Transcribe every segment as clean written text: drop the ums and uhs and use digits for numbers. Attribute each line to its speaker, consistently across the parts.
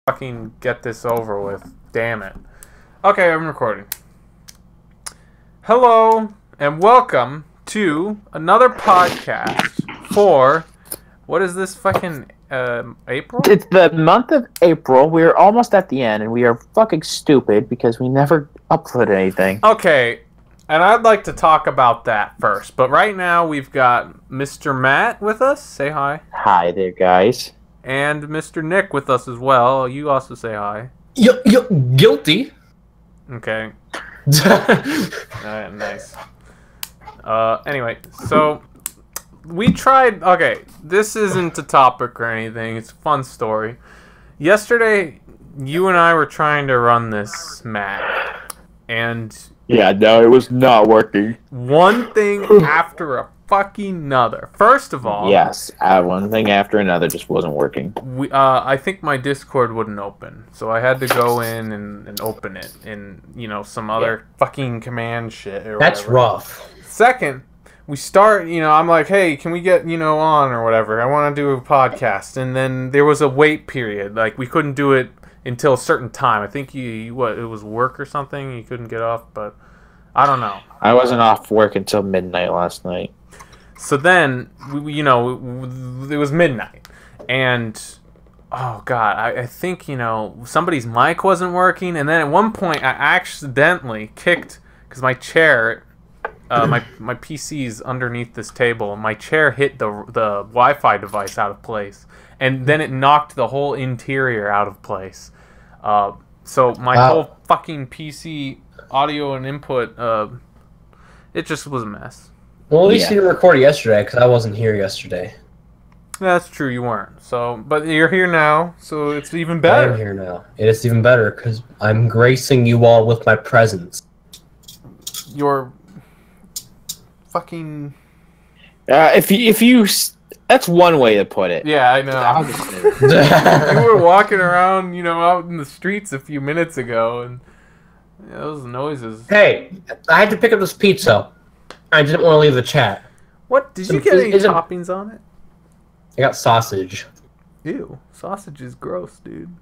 Speaker 1: fucking get this over with. Damn it. Okay, I'm recording. Hello, and welcome to another podcast for... What is this fucking... April?
Speaker 2: It's the month of April. We're almost at the end, and we are fucking stupid because we never upload anything.
Speaker 1: Okay, and I'd like to talk about that first. But right now, we've got Mr. Matt with us. Say hi.
Speaker 2: Hi there, guys.
Speaker 1: And Mr. Nick with us as well. You also say hi.
Speaker 3: Guilty.
Speaker 1: Okay. Nice. Anyway, so we tried. Okay, this isn't a topic or anything. It's a fun story. Yesterday, you and I were trying to run this map, and
Speaker 2: yeah, no, it was not working.
Speaker 1: One thing after a fucking another. First of all,
Speaker 2: yes, one thing after another just wasn't working.
Speaker 1: I think my Discord wouldn't open, so I had to go in and open it in, some other fucking command shit or
Speaker 3: That's
Speaker 1: whatever.
Speaker 3: rough.
Speaker 1: Second, we start, I'm like, hey, can we get, on or whatever? I want to do a podcast. And then there was a wait period. Like, we couldn't do it until a certain time. I think it was work or something. You couldn't get off, but I don't know.
Speaker 2: I wasn't off work until midnight last night.
Speaker 1: So then, it was midnight. And, oh, God, I think, somebody's mic wasn't working. And then at one point, I accidentally kicked, because my chair... my PC's underneath this table, and my chair hit the Wi-Fi device out of place, and then it knocked the whole interior out of place. So my whole fucking PC audio and input, it just was a mess.
Speaker 3: Well, at least you didn't record it yesterday, because I wasn't here yesterday.
Speaker 1: That's true, you weren't. So, but you're here now, so it's even better.
Speaker 3: I am here now. It is even better, because I'm gracing you all with my presence.
Speaker 1: You're... fucking
Speaker 2: if you that's one way to put it.
Speaker 1: Yeah, I know. You were walking around, out in the streets a few minutes ago, and those noises.
Speaker 3: Hey, I had to pick up this pizza. I didn't want to leave the chat.
Speaker 1: What? Did you get any toppings on it?
Speaker 3: I got sausage.
Speaker 1: Ew, sausage is gross, dude.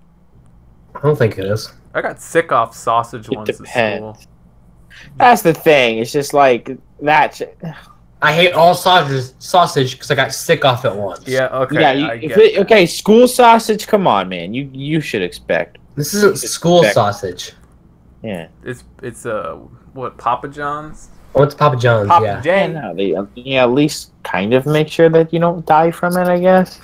Speaker 3: I don't think it is.
Speaker 1: I got sick off sausage once at school.
Speaker 2: That's the thing. It's just like that.
Speaker 3: I hate all sausage because I got sick off it once.
Speaker 1: Yeah. Okay.
Speaker 2: Yeah. Okay. School sausage. Come on, man. You should expect.
Speaker 3: This isn't school sausage.
Speaker 2: Yeah.
Speaker 1: It's what, Papa John's?
Speaker 3: Oh, it's Papa John's.
Speaker 1: Papa
Speaker 3: yeah.
Speaker 1: No,
Speaker 2: they at least kind of make sure that you don't die from it, I guess.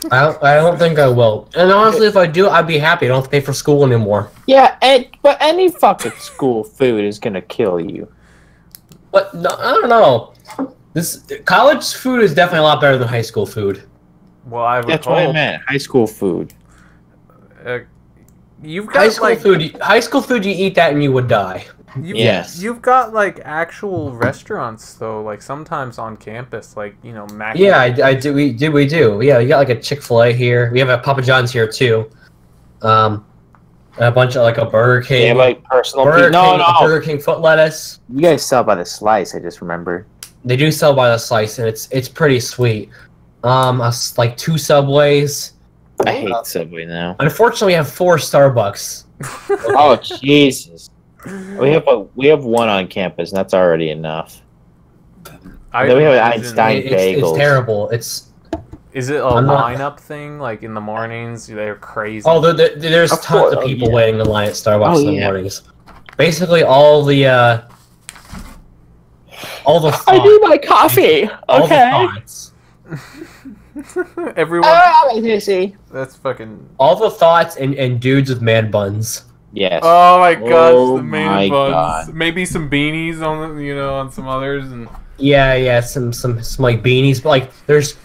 Speaker 3: I don't think I will. And honestly, if I do, I'd be happy. I don't have to pay for school anymore.
Speaker 2: Yeah, but any fucking school food is gonna kill you.
Speaker 3: But no, I don't know. This college food is definitely a lot better than high school food.
Speaker 1: Well,
Speaker 2: that's what I meant. High school food.
Speaker 1: You've got
Speaker 3: high school food. You eat that and you would die.
Speaker 2: Yes.
Speaker 1: You've got like actual restaurants though, like sometimes on campus, like Mac.
Speaker 3: Yeah, I do. We do. Yeah, we got like a Chick-fil-A here. We have a Papa John's here too. A bunch of like a Burger King.
Speaker 2: Yeah, like personal.
Speaker 3: Burger King foot lettuce.
Speaker 2: You guys sell by the slice. I just remember.
Speaker 3: They do sell by the slice, and it's pretty sweet. Like 2 Subways.
Speaker 2: I hate Subway now.
Speaker 3: Unfortunately, we have 4 Starbucks.
Speaker 2: Oh Jesus. We have one on campus, and that's already enough. Then we have Einstein bagels.
Speaker 3: It's terrible. Is
Speaker 1: it a lineup thing? Like in the mornings, they're crazy.
Speaker 3: Oh, there's tons of people waiting in line at Starbucks in the mornings. Basically, all the thoughts.
Speaker 2: I need my coffee. Okay.
Speaker 3: All the thoughts.
Speaker 1: Everyone. That's fucking.
Speaker 3: All the thoughts and dudes with man buns.
Speaker 2: Yes.
Speaker 1: Oh my gosh, the man buns. God. Maybe some beanies on on some others and. Yeah,
Speaker 3: some like beanies, but like there's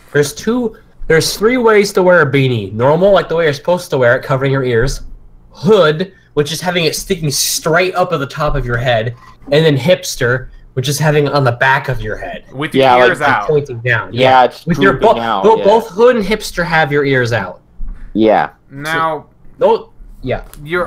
Speaker 3: 3 ways to wear a beanie. Normal, like the way you're supposed to wear it, covering your ears. Hood, which is having it sticking straight up at the top of your head, and then hipster, which is having it on the back of your head.
Speaker 1: With your ears out.
Speaker 3: Pointing down.
Speaker 2: Yeah, it's
Speaker 3: with your
Speaker 2: out.
Speaker 3: Both hood and hipster have your ears out.
Speaker 2: Yeah.
Speaker 1: Now,
Speaker 3: Yeah.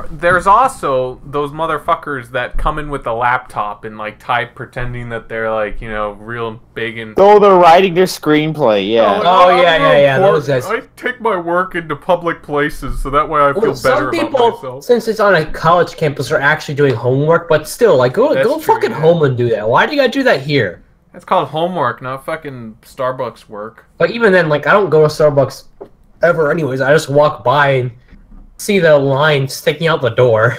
Speaker 1: There's also those motherfuckers that come in with a laptop and like type, pretending that they're like, you know, real big and.
Speaker 2: Oh, they're writing their screenplay. Yeah.
Speaker 3: Yeah. Those guys.
Speaker 1: I take my work into public places, so that way I feel better
Speaker 3: some people,
Speaker 1: about myself.
Speaker 3: since it's on a college campus, are actually doing homework. But still, like, go fucking home and do that. Why do you gotta do that here?
Speaker 1: That's called homework, not fucking Starbucks work.
Speaker 3: But even then, like, I don't go to Starbucks ever, anyways. I just walk by and see the line sticking out the door.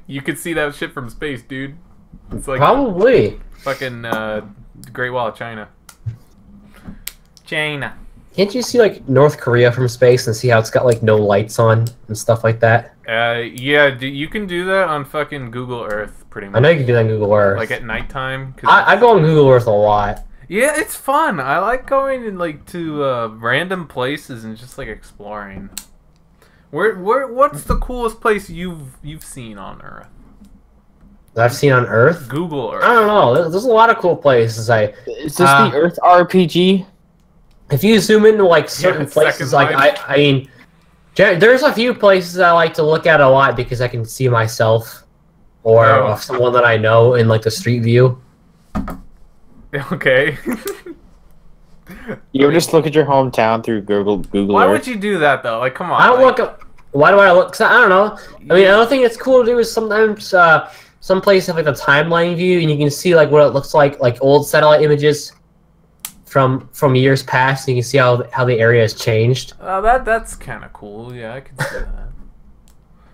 Speaker 1: You could see that shit from space, dude. It's like
Speaker 3: probably
Speaker 1: fucking Great Wall of China. China.
Speaker 3: Can't you see like North Korea from space and see how it's got like no lights on and stuff like that?
Speaker 1: Yeah, you can do that on fucking Google Earth, pretty much.
Speaker 3: I know you can do that on Google Earth.
Speaker 1: Like at nighttime.
Speaker 3: I go on Google Earth a lot.
Speaker 1: Yeah, it's fun. I like going in like to random places and just like exploring. What's the coolest place you've seen on Earth?
Speaker 3: That I've seen on Earth?
Speaker 1: Google Earth.
Speaker 3: I don't know. There's a lot of cool places.
Speaker 2: Is this the Earth RPG?
Speaker 3: If you zoom into like certain places, like I mean, there's a few places I like to look at a lot because I can see myself or someone that I know in like the street view.
Speaker 1: Okay.
Speaker 2: You ever just look at your hometown through Google
Speaker 1: Why
Speaker 2: Earth?
Speaker 1: would you do that though? Like, come on.
Speaker 3: I don't look up. Why do I look? Cause I don't know. I mean, another thing that's cool to do is sometimes some places have like a timeline view, and you can see like what it looks like old satellite images from years past. And you can see how the area has changed.
Speaker 1: That's kind of cool. Yeah, I can see that.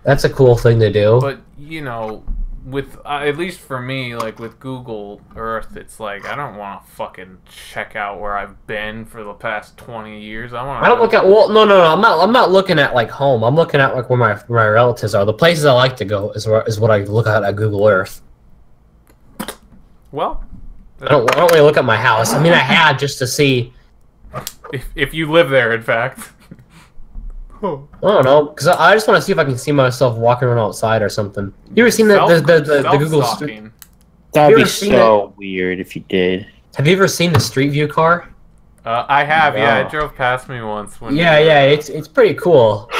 Speaker 3: That's a cool thing to do.
Speaker 1: But you know, with at least for me, like with Google Earth, it's like I don't want to fucking check out where I've been for the past 20 years. I don't look at.
Speaker 3: Well, no. I'm not looking at like home. I'm looking at like where my relatives are. The places I like to go is what I look at Google Earth.
Speaker 1: Well,
Speaker 3: I don't really look at my house. I mean, I had just to see
Speaker 1: if you live there, in fact.
Speaker 3: I don't know, because I just want to see if I can see myself walking around outside or something. You ever seen the Google Street?
Speaker 2: That'd be so weird if you did.
Speaker 3: Have you ever seen the Street View car?
Speaker 1: I have, yeah. It drove past me once.
Speaker 3: Yeah, it's pretty cool.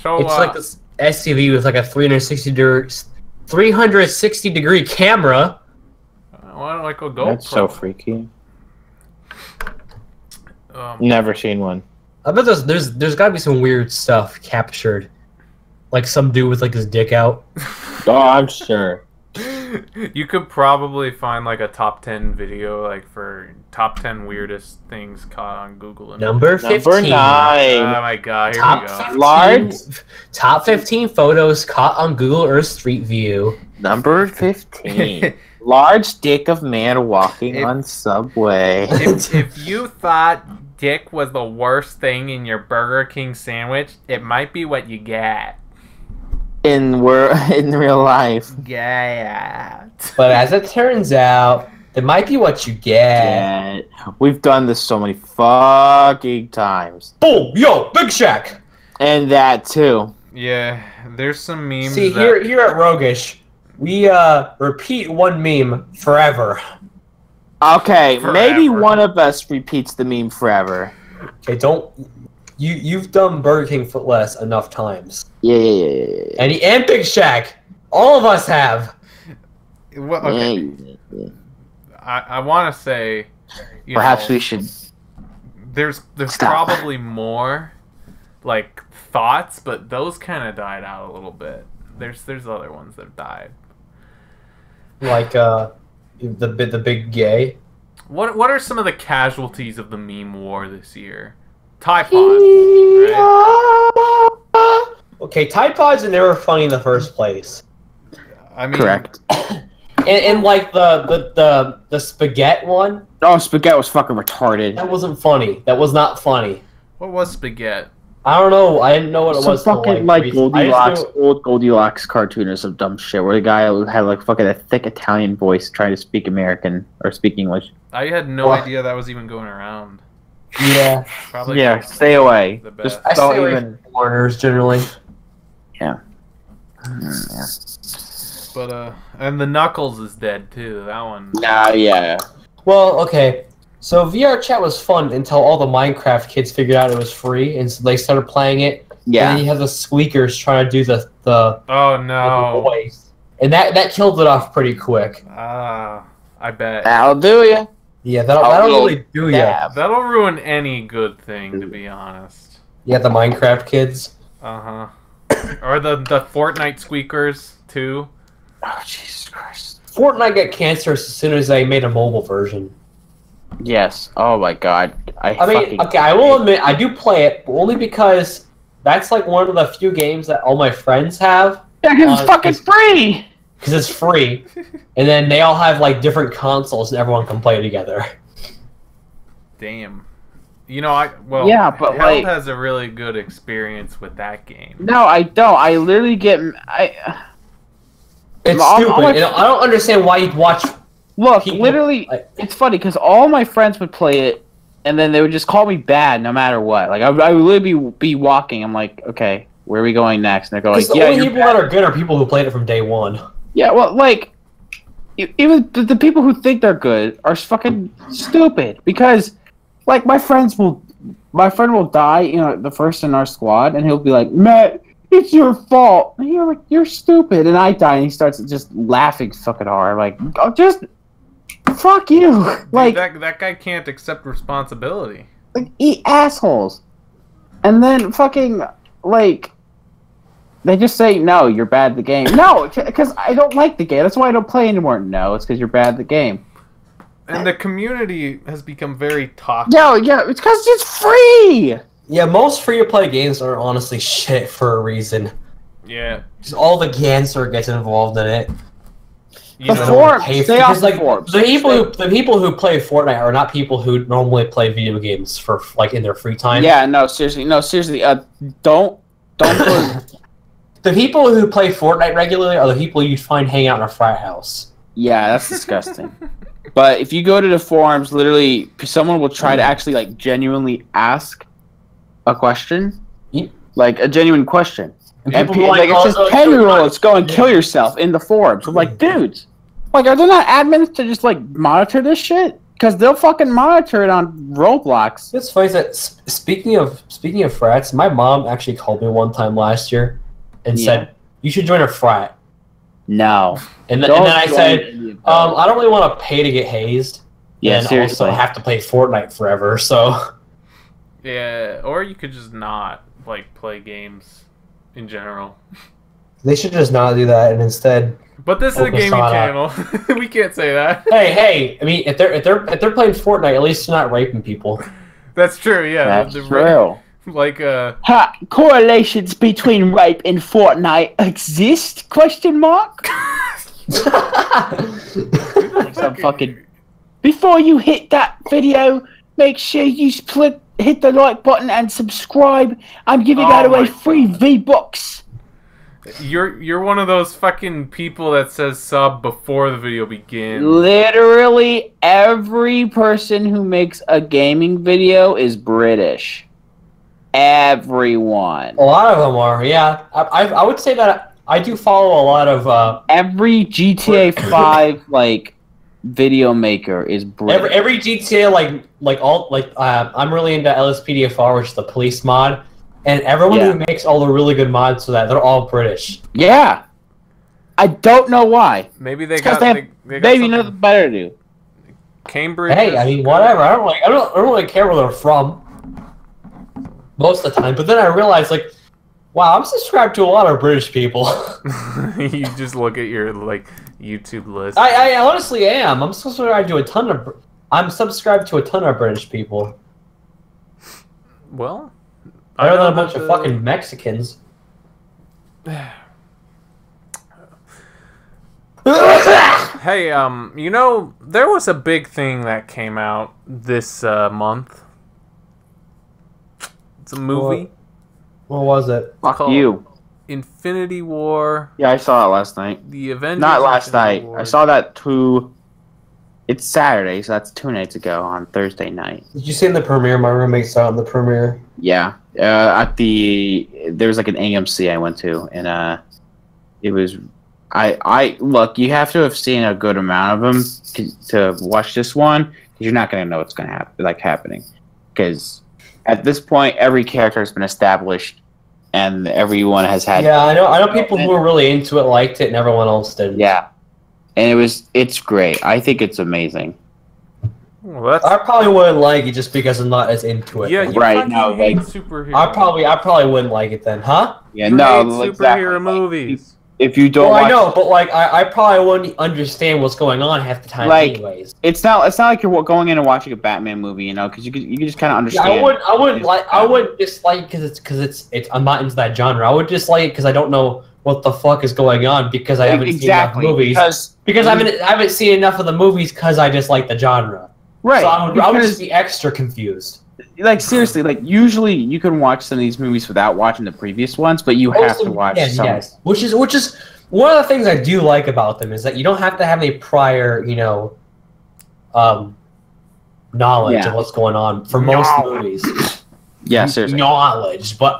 Speaker 1: So,
Speaker 3: it's like this SUV with like a 360 degree camera.
Speaker 1: Why don't I go GoPro?
Speaker 2: That's so freaky. Never seen one.
Speaker 3: I bet there's got to be some weird stuff captured, like some dude with like his dick out.
Speaker 2: Oh, I'm sure.
Speaker 1: You could probably find like a top 10 video, like for top 10 weirdest things caught on Google.
Speaker 3: Number 15.
Speaker 2: Number 9.
Speaker 1: Oh my god! Here we go.
Speaker 3: 15,
Speaker 2: Large.
Speaker 3: Top 15 photos caught on Google Earth Street View.
Speaker 2: Number 15. Large dick of man walking on subway.
Speaker 1: If you thought dick was the worst thing in your Burger King sandwich, it might be what you get.
Speaker 2: In real life.
Speaker 1: Yeah.
Speaker 3: But as it turns out, it might be what you get.
Speaker 2: We've done this so many fucking times.
Speaker 3: Boom! Yo, Big Shack!
Speaker 2: And that too.
Speaker 1: Yeah, there's some memes.
Speaker 3: See, here at Roguish, we repeat one meme forever.
Speaker 2: Okay, maybe one of us repeats the meme forever.
Speaker 3: Okay, you've done Burger King for less enough times.
Speaker 2: Yeah.
Speaker 3: And Big Shack, all of us have.
Speaker 1: Well, okay.
Speaker 2: Yeah.
Speaker 1: I want to say,
Speaker 2: perhaps we should.
Speaker 1: There's probably more, like thoughts, but those kind of died out a little bit. There's other ones that have died.
Speaker 3: Like the big gay.
Speaker 1: What are some of the casualties of the meme war this year? Tide Pods, right?
Speaker 3: Okay, Tide Pods are never funny in the first place.
Speaker 1: I mean,
Speaker 2: correct.
Speaker 3: And like the spaghetti one.
Speaker 2: Oh, spaghetti was fucking retarded.
Speaker 3: That wasn't funny. That was not funny.
Speaker 1: What was spaghetti?
Speaker 3: I don't know. I didn't know what it was.
Speaker 2: Fucking like Goldilocks, old Goldilocks cartoon or some dumb shit where the guy had like fucking a thick Italian voice trying to speak American or speak English.
Speaker 1: I had no idea that was even going around.
Speaker 3: Yeah.
Speaker 1: Probably.
Speaker 2: Yeah. Stay away.
Speaker 1: Just
Speaker 3: I stay away from foreigners generally.
Speaker 2: Yeah.
Speaker 1: But and the Knuckles is dead too. That one.
Speaker 2: Yeah.
Speaker 3: Well, okay. So VR chat was fun until all the Minecraft kids figured out it was free, and so they started playing it.
Speaker 2: Yeah.
Speaker 3: And then you have the squeakers trying to do the
Speaker 1: Oh no.
Speaker 3: voice, and that killed it off pretty quick.
Speaker 1: Ah, I bet.
Speaker 2: That'll do ya.
Speaker 3: Yeah, that'll really do ya.
Speaker 2: Dab.
Speaker 1: That'll ruin any good thing, to be honest.
Speaker 3: Yeah, the Minecraft kids.
Speaker 1: Uh huh. Or the Fortnite squeakers too.
Speaker 2: Oh Jesus Christ.
Speaker 3: Fortnite got cancerous as soon as they made a mobile version.
Speaker 2: Yes. Oh my God.
Speaker 3: I mean,
Speaker 2: fucking
Speaker 3: okay, I will admit I do play it, but only because that's like one of the few games that all my friends have.
Speaker 2: Yeah, 'cause it's fucking free.
Speaker 3: Because it's free, and then they all have like different consoles, and everyone can play together.
Speaker 1: Damn. You know,
Speaker 2: Yeah, but,
Speaker 1: Held
Speaker 2: like-
Speaker 1: has a really good experience with that game.
Speaker 2: No, I don't. I literally get.
Speaker 3: It's
Speaker 2: All
Speaker 3: stupid.
Speaker 2: my-
Speaker 3: And I don't understand why you'd watch.
Speaker 2: Look,
Speaker 3: People-
Speaker 2: literally, it's funny because all my friends would play it, and then they would just call me bad no matter what. Like I would literally be walking. I'm like, okay, where are we going next? And they're going,
Speaker 3: Because the
Speaker 2: yeah,
Speaker 3: only
Speaker 2: you're
Speaker 3: people
Speaker 2: bad.
Speaker 3: that are good are people who played it from day one.
Speaker 2: Yeah, well, like, even the people who think they're good are fucking stupid because, like, my friend will die, you know, the first in our squad, and he'll be like, Matt, it's your fault. And you're like, you're stupid, and I die, and he starts just laughing fucking hard, like, oh, just fuck you,
Speaker 1: Dude,
Speaker 2: like,
Speaker 1: that guy can't accept responsibility.
Speaker 2: eat assholes, and then fucking like. They just say, no, you're bad at the game. No, because I don't like the game. That's why I don't play anymore. No, it's because you're bad at the game.
Speaker 1: And the community has become very toxic.
Speaker 2: No, yeah, it's because it's free!
Speaker 3: Yeah, most free-to-play games are honestly shit for a reason.
Speaker 1: Yeah.
Speaker 3: Because all the cancer gets involved in it.
Speaker 1: You
Speaker 2: The
Speaker 1: know,
Speaker 2: forums,
Speaker 3: Pay
Speaker 2: stay
Speaker 3: because,
Speaker 2: off
Speaker 3: like,
Speaker 2: the forums.
Speaker 3: the people who play Fortnite are not people who normally play video games for like in their free time.
Speaker 2: Yeah, no, seriously, don't go...
Speaker 3: The people who play Fortnite regularly are the people you'd find hanging out in a frat house.
Speaker 2: Yeah, that's disgusting. But if you go to the forums, literally, someone will try to actually, like, genuinely ask a question.
Speaker 3: Yeah.
Speaker 2: Like, a genuine question.
Speaker 3: And
Speaker 2: And
Speaker 3: people
Speaker 2: like, it says
Speaker 3: oh,
Speaker 2: 10-year-olds go and
Speaker 3: yeah.
Speaker 2: kill yourself in the forums. I'm like, dudes, like, are there not admins to just, like, monitor this shit? Because they'll fucking monitor it on Roblox.
Speaker 3: It's funny that speaking of frats, my mom actually called me one time last year and said, "You should join a frat."
Speaker 2: No.
Speaker 3: And then I said, "I don't really want to pay to get hazed."
Speaker 2: Yeah,
Speaker 3: and
Speaker 2: seriously.
Speaker 3: also have to play Fortnite forever. So
Speaker 1: yeah, or you could just not, like, play games in general.
Speaker 3: they should just not do that and instead.
Speaker 1: But this is a
Speaker 3: Focus
Speaker 1: gaming
Speaker 3: on,
Speaker 1: channel. We can't say that.
Speaker 3: Hey! I mean, if they're playing Fortnite, at least they're not raping people.
Speaker 1: That's true, yeah.
Speaker 2: That's
Speaker 1: the-
Speaker 2: true.
Speaker 1: Like,
Speaker 2: Ha! Correlations between rape and Fortnite exist? Question mark? Some fucking. Before you hit that video, make sure you hit the like button and subscribe. I'm giving
Speaker 1: Oh
Speaker 2: out away
Speaker 1: my
Speaker 2: free V-Bucks.
Speaker 1: you're one of those fucking people that says sub before the video begins.
Speaker 2: Literally every person who makes a gaming video is British. Everyone.
Speaker 3: A lot of them are, yeah. I would say that I do follow a lot of
Speaker 2: Every GTA 5 like video maker is British.
Speaker 3: every GTA I'm really into LSPDFR, which is the police mod, and everyone
Speaker 2: Yeah.
Speaker 3: who makes all the really good mods for that, they're all British.
Speaker 2: Yeah. I don't know why.
Speaker 1: Maybe they
Speaker 2: It's 'cause
Speaker 1: got,
Speaker 2: they have
Speaker 1: they got
Speaker 2: maybe
Speaker 1: something-
Speaker 2: nothing better to do.
Speaker 1: Cambridge.
Speaker 3: Hey, I
Speaker 1: is
Speaker 3: mean,
Speaker 1: good.
Speaker 3: whatever. I don't really care where they're from most of the time. But then I realized, like, wow, I'm subscribed to a lot of British people.
Speaker 1: You just look at your, like, YouTube list.
Speaker 3: I honestly am. I'm subscribed to a ton of British people.
Speaker 1: Well,
Speaker 3: Better than a
Speaker 1: know
Speaker 3: bunch
Speaker 1: that
Speaker 3: of fucking Mexicans.
Speaker 1: Hey, you know, there was a big thing that came out this month. It's a movie.
Speaker 3: What was it?
Speaker 2: Fuck
Speaker 1: called
Speaker 2: you.
Speaker 1: Infinity War.
Speaker 2: Yeah, I saw it last night.
Speaker 1: The Avengers.
Speaker 2: Not last
Speaker 1: Infinity
Speaker 2: night.
Speaker 1: War.
Speaker 2: I saw that It's Saturday, so that's 2 nights ago on Thursday night.
Speaker 3: Did you see in the premiere? My roommate saw it in the premiere.
Speaker 2: Yeah, there was like an AMC I went to, and it was. I look. You have to have seen a good amount of them to watch this one, You're not going to know what's going to happen, happening, because at this point, every character has been established, and everyone has had.
Speaker 3: Yeah, I know people who were really into it liked it, and everyone else didn't.
Speaker 2: Yeah, and it's great. I think it's amazing.
Speaker 1: Well,
Speaker 3: I probably wouldn't like it just because I'm not as into it.
Speaker 1: Yeah, you
Speaker 2: right now,
Speaker 1: hate
Speaker 2: like
Speaker 1: superheroes.
Speaker 3: I probably wouldn't like it then, huh?
Speaker 2: Yeah,
Speaker 1: You
Speaker 2: no,
Speaker 1: hate
Speaker 2: exactly.
Speaker 1: superhero movies.
Speaker 2: If you don't,
Speaker 3: Well,
Speaker 2: watch,
Speaker 3: I know, but like I probably wouldn't understand what's going on half the time,
Speaker 2: Like,
Speaker 3: anyways.
Speaker 2: it's not like you're going in and watching a Batman movie, because you can just kind of understand.
Speaker 3: Yeah, I wouldn't dislike it because it's I'm not into that genre. I would dislike it because I don't know what the fuck is going on because I haven't seen enough movies. Because I haven't seen enough of the movies because I dislike the genre.
Speaker 2: Right.
Speaker 3: So I would just be extra confused.
Speaker 2: Like, seriously, like, usually you can watch some of these movies without watching the previous ones, but you have to watch some.
Speaker 3: Yes. Which is one of the things I do like about them is that you don't have to have any prior, knowledge of what's going on for most movies.
Speaker 2: Yeah, seriously.
Speaker 3: Knowledge, but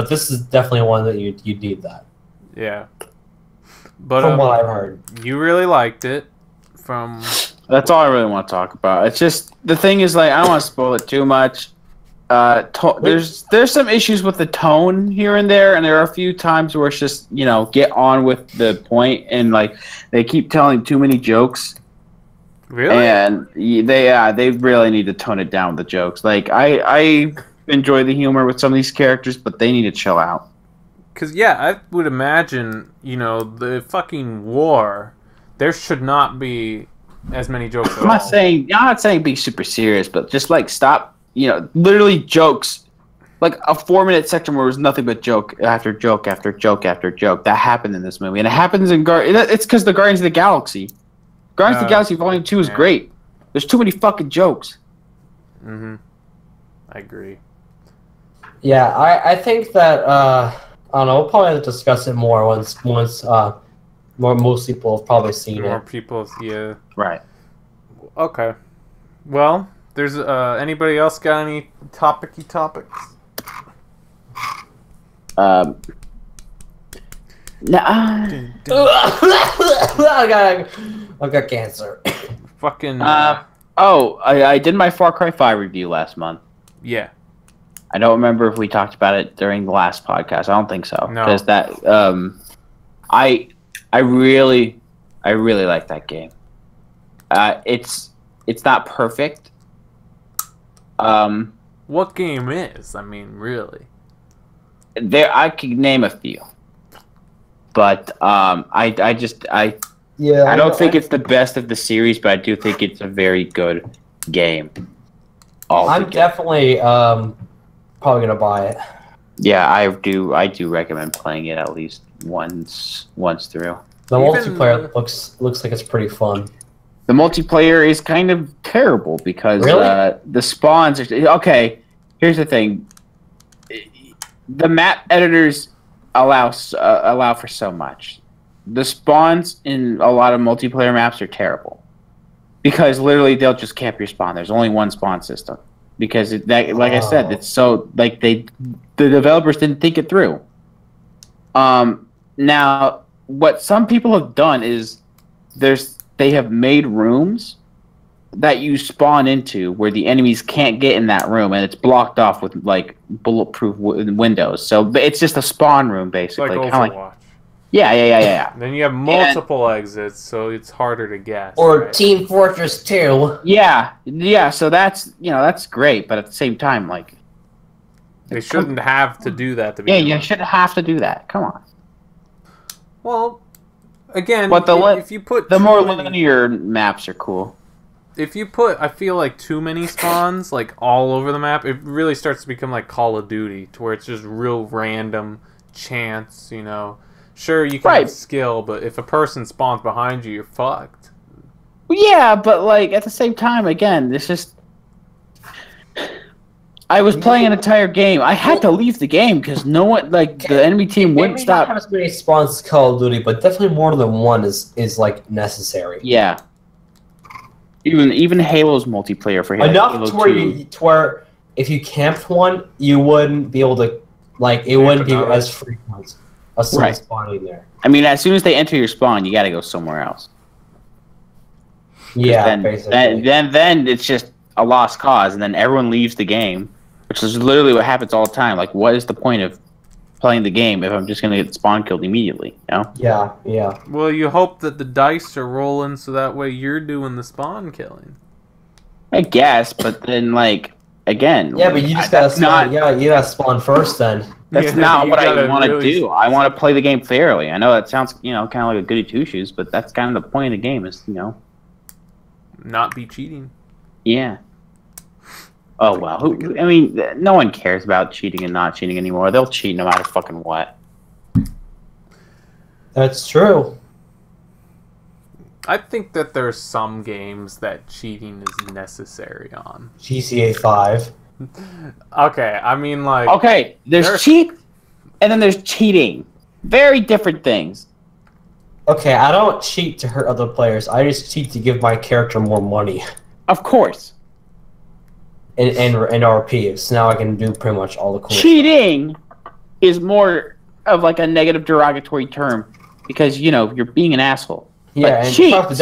Speaker 3: this is definitely one that you need that.
Speaker 1: Yeah. But
Speaker 3: from what I've heard,
Speaker 1: you really liked it.
Speaker 2: That's all I really want to talk about. It's just the thing is, like, I don't want to spoil it too much. There's some issues with the tone here and there there are a few times where it's just get on with the point, and like they keep telling too many jokes.
Speaker 1: Really?
Speaker 2: And they really need to tone it down with the jokes. Like I enjoy the humor with some of these characters, but they need to chill out.
Speaker 1: Because I would imagine the fucking war. There should not be as many jokes at all.
Speaker 2: I'm not saying be super serious, but just like stop, literally jokes. Like a 4-minute section where there's nothing but joke after joke after joke after joke. That happened in this movie. And it happens in it's because the Guardians of the Galaxy. Guardians of the Galaxy Volume 2 is great. There's too many fucking jokes.
Speaker 1: Mm-hmm. I agree.
Speaker 3: Yeah, I think that I don't know, we'll probably have to discuss it more once most people have probably seen it.
Speaker 1: More people, yeah.
Speaker 2: Right.
Speaker 1: Okay. Well, there's anybody else got any topics?
Speaker 3: I've got cancer.
Speaker 1: Fucking.
Speaker 2: I did my Far Cry 5 review last month.
Speaker 1: Yeah.
Speaker 2: I don't remember if we talked about it during the last podcast. I don't think so.
Speaker 1: No.
Speaker 2: Because I really like that game. It's not perfect.
Speaker 1: What game is? I mean, really.
Speaker 2: I could name a few, but I don't think it's the best of the series, but I do think it's a very good game.
Speaker 3: I'm definitely probably gonna buy it.
Speaker 2: Yeah, I do recommend playing it at least once through.
Speaker 3: The multiplayer looks like it's pretty fun.
Speaker 2: The multiplayer is kind of terrible because the spawns are... Okay, here's the thing. The map editors allow for so much. The spawns in a lot of multiplayer maps are terrible. Because literally they'll just camp your spawn. There's only one spawn system. Because, I said, it's so... Like, the developers didn't think it through. Now, what some people have done is they have made rooms that you spawn into where the enemies can't get in that room, and it's blocked off with like bulletproof windows. So it's just a spawn room, basically.
Speaker 1: Like Overwatch.
Speaker 2: Yeah.
Speaker 1: Then you have multiple exits, so it's harder to guess.
Speaker 3: Or
Speaker 1: right?
Speaker 3: Team Fortress 2.
Speaker 2: Yeah. So that's that's great, but at the same time, like
Speaker 1: they shouldn't have to do that.
Speaker 2: You shouldn't have to do that. Come on.
Speaker 1: Well, again,
Speaker 2: but
Speaker 1: if you put
Speaker 2: the more linear maps are cool.
Speaker 1: If you put, I feel like too many spawns like all over the map, it really starts to become like Call of Duty, to where it's just real random chance. Sure, you can have skill, but if a person spawns behind you, you're fucked.
Speaker 2: Yeah, but like at the same time, again, it's just. I was playing an entire game. I had to leave the game because the enemy team wouldn't stop.
Speaker 3: Not as many spawns as Call of Duty, but definitely more than one is like necessary.
Speaker 2: Yeah. Even Halo's multiplayer for Halo.
Speaker 3: Enough to where if you camped one, you wouldn't be able to it wouldn't be as frequent as spawning there.
Speaker 2: I mean, as soon as they enter your spawn, you got to go somewhere else.
Speaker 3: Yeah,
Speaker 2: Then,
Speaker 3: basically.
Speaker 2: then it's just a lost cause, and then everyone leaves the game, which is literally what happens all the time. Like, what is the point of playing the game if I'm just gonna get spawn killed immediately? You know?
Speaker 3: Yeah, yeah.
Speaker 1: Well, you hope that the dice are rolling so that way you're doing the spawn killing.
Speaker 2: I guess, but then like again,
Speaker 3: Yeah, but you just gotta spawn. You gotta spawn first then.
Speaker 2: That's
Speaker 1: Yeah,
Speaker 2: not
Speaker 1: you
Speaker 2: what I
Speaker 1: gotta
Speaker 2: want to
Speaker 1: really-
Speaker 2: do. I want to play the game fairly. I know that sounds, kind of like a goody two shoes, but that's kind of the point of the game. Is
Speaker 1: Not be cheating.
Speaker 2: yeah. Oh well, I mean, no one cares about cheating and not cheating anymore. They'll cheat no matter fucking what.
Speaker 3: That's true.
Speaker 1: I think that there's some games that cheating is necessary on.
Speaker 3: GTA 5.
Speaker 1: Okay, I mean like
Speaker 2: Okay, there's cheat, and then there's cheating. Very different things.
Speaker 3: Okay, I don't cheat to hurt other players. I just cheat to give my character more money.
Speaker 2: Of course,
Speaker 3: And RP, so now I can do pretty much all the cool
Speaker 2: cheating is more of like a negative derogatory term because you're being an asshole.
Speaker 3: Yeah,
Speaker 2: But
Speaker 3: and
Speaker 2: cheats.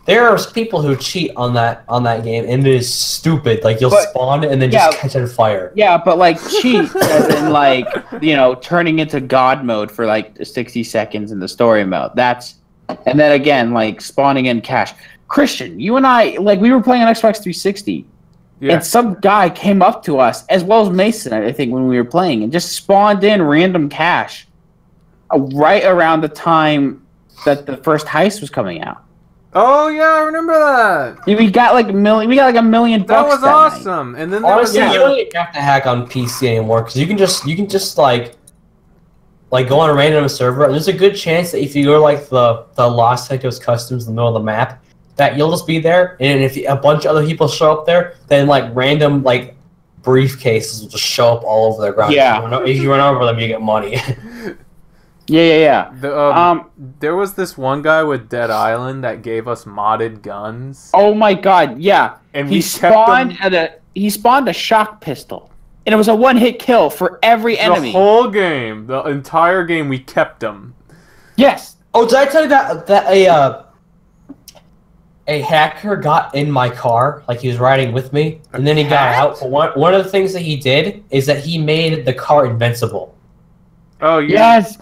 Speaker 3: there are people who cheat on that game, and it is stupid. Like you'll spawn and then just catch on fire.
Speaker 2: Yeah, but like cheat as in like turning into God mode for like 60 seconds in the story mode. And then again like spawning in cash. Christian, you and I we were playing on Xbox 360, and some guy came up to us as well as Mason, I think, when we were playing, and just spawned in random cash right around the time that the first heist was coming out.
Speaker 1: Oh yeah, I remember that.
Speaker 2: We got like $1 million.
Speaker 1: That was
Speaker 2: that
Speaker 1: awesome. And then there
Speaker 3: Honestly,
Speaker 1: was
Speaker 3: you don't even have to hack on PC anymore because you can just like go on a random server. And there's a good chance that if you go to like the Los Santos Customs in the middle of the map, that you'll just be there. And if a bunch of other people show up there, then like random like briefcases will just show up all over the ground.
Speaker 2: Yeah.
Speaker 3: If you run over them, you get money.
Speaker 2: Yeah.
Speaker 1: There was this one guy with Dead Island that gave us modded guns.
Speaker 2: Oh my god, yeah.
Speaker 1: And
Speaker 2: he
Speaker 1: we
Speaker 2: spawned a shock pistol. And it was a one-hit kill for every enemy.
Speaker 1: The whole game, the entire game, we kept them.
Speaker 2: Yes.
Speaker 3: Oh, did I tell you that a hacker got in my car, like he was riding with me, and then he got out. But one of the things that he did is that he made the car invincible.
Speaker 1: Oh yeah.
Speaker 2: Yes.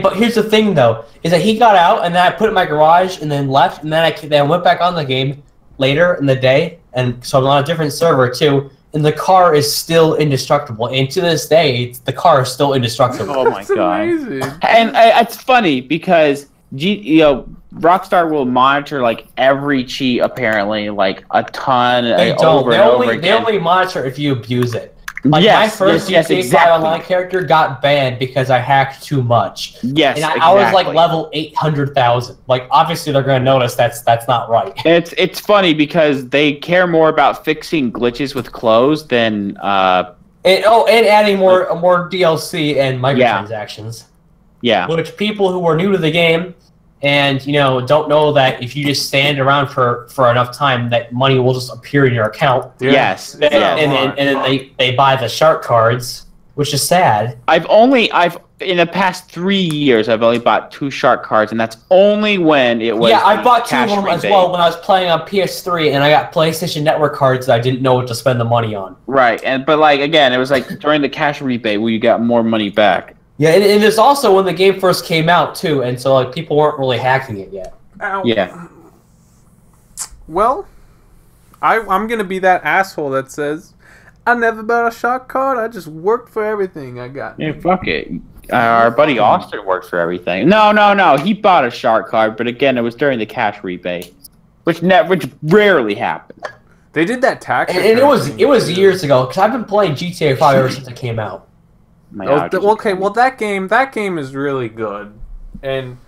Speaker 3: But here's the thing though, is that he got out and then I put it in my garage and then left, and then I went back on the game later in the day, and so I'm on a different server too, and the car is still indestructible, and to this day the car is still indestructible.
Speaker 2: Oh my god.
Speaker 1: Amazing.
Speaker 2: And it's funny because Rockstar will monitor like every cheat apparently like a ton
Speaker 3: They don't. They only monitor if you abuse it. Like my first GTA 5 online character got banned because I hacked too much.
Speaker 2: Yes,
Speaker 3: and I was like level 800,000. Like obviously they're gonna notice that's not right.
Speaker 2: It's funny because they care more about fixing glitches with clothes than
Speaker 3: and adding more DLC and microtransactions.
Speaker 2: Yeah.
Speaker 3: Which people who are new to the game and don't know that if you just stand around for enough time, that money will just appear in your account.
Speaker 2: Yeah. Yes.
Speaker 3: And then they buy the shark cards, which is sad.
Speaker 2: I've in the past 3 years I've only bought 2 shark cards, and that's only when it was.
Speaker 3: Yeah, I bought 2 of them as well when I was playing on PS3, and I got PlayStation Network cards that I didn't know what to spend the money on.
Speaker 2: Right, but like again, it was like during the cash rebate where you got more money back.
Speaker 3: Yeah, and it's also when the game first came out too, and so like people weren't really hacking it yet.
Speaker 1: Ow.
Speaker 2: Yeah.
Speaker 1: Well, I'm gonna be that asshole that says, I never bought a shark card. I just worked for everything I got.
Speaker 2: Yeah, fuck it. Our buddy Austin works for everything. No. He bought a shark card, but again, it was during the cash rebate, which rarely happened.
Speaker 1: They did that tax.
Speaker 3: And it was years ago because I've been playing GTA 5 ever since it came out.
Speaker 1: That game is really good, and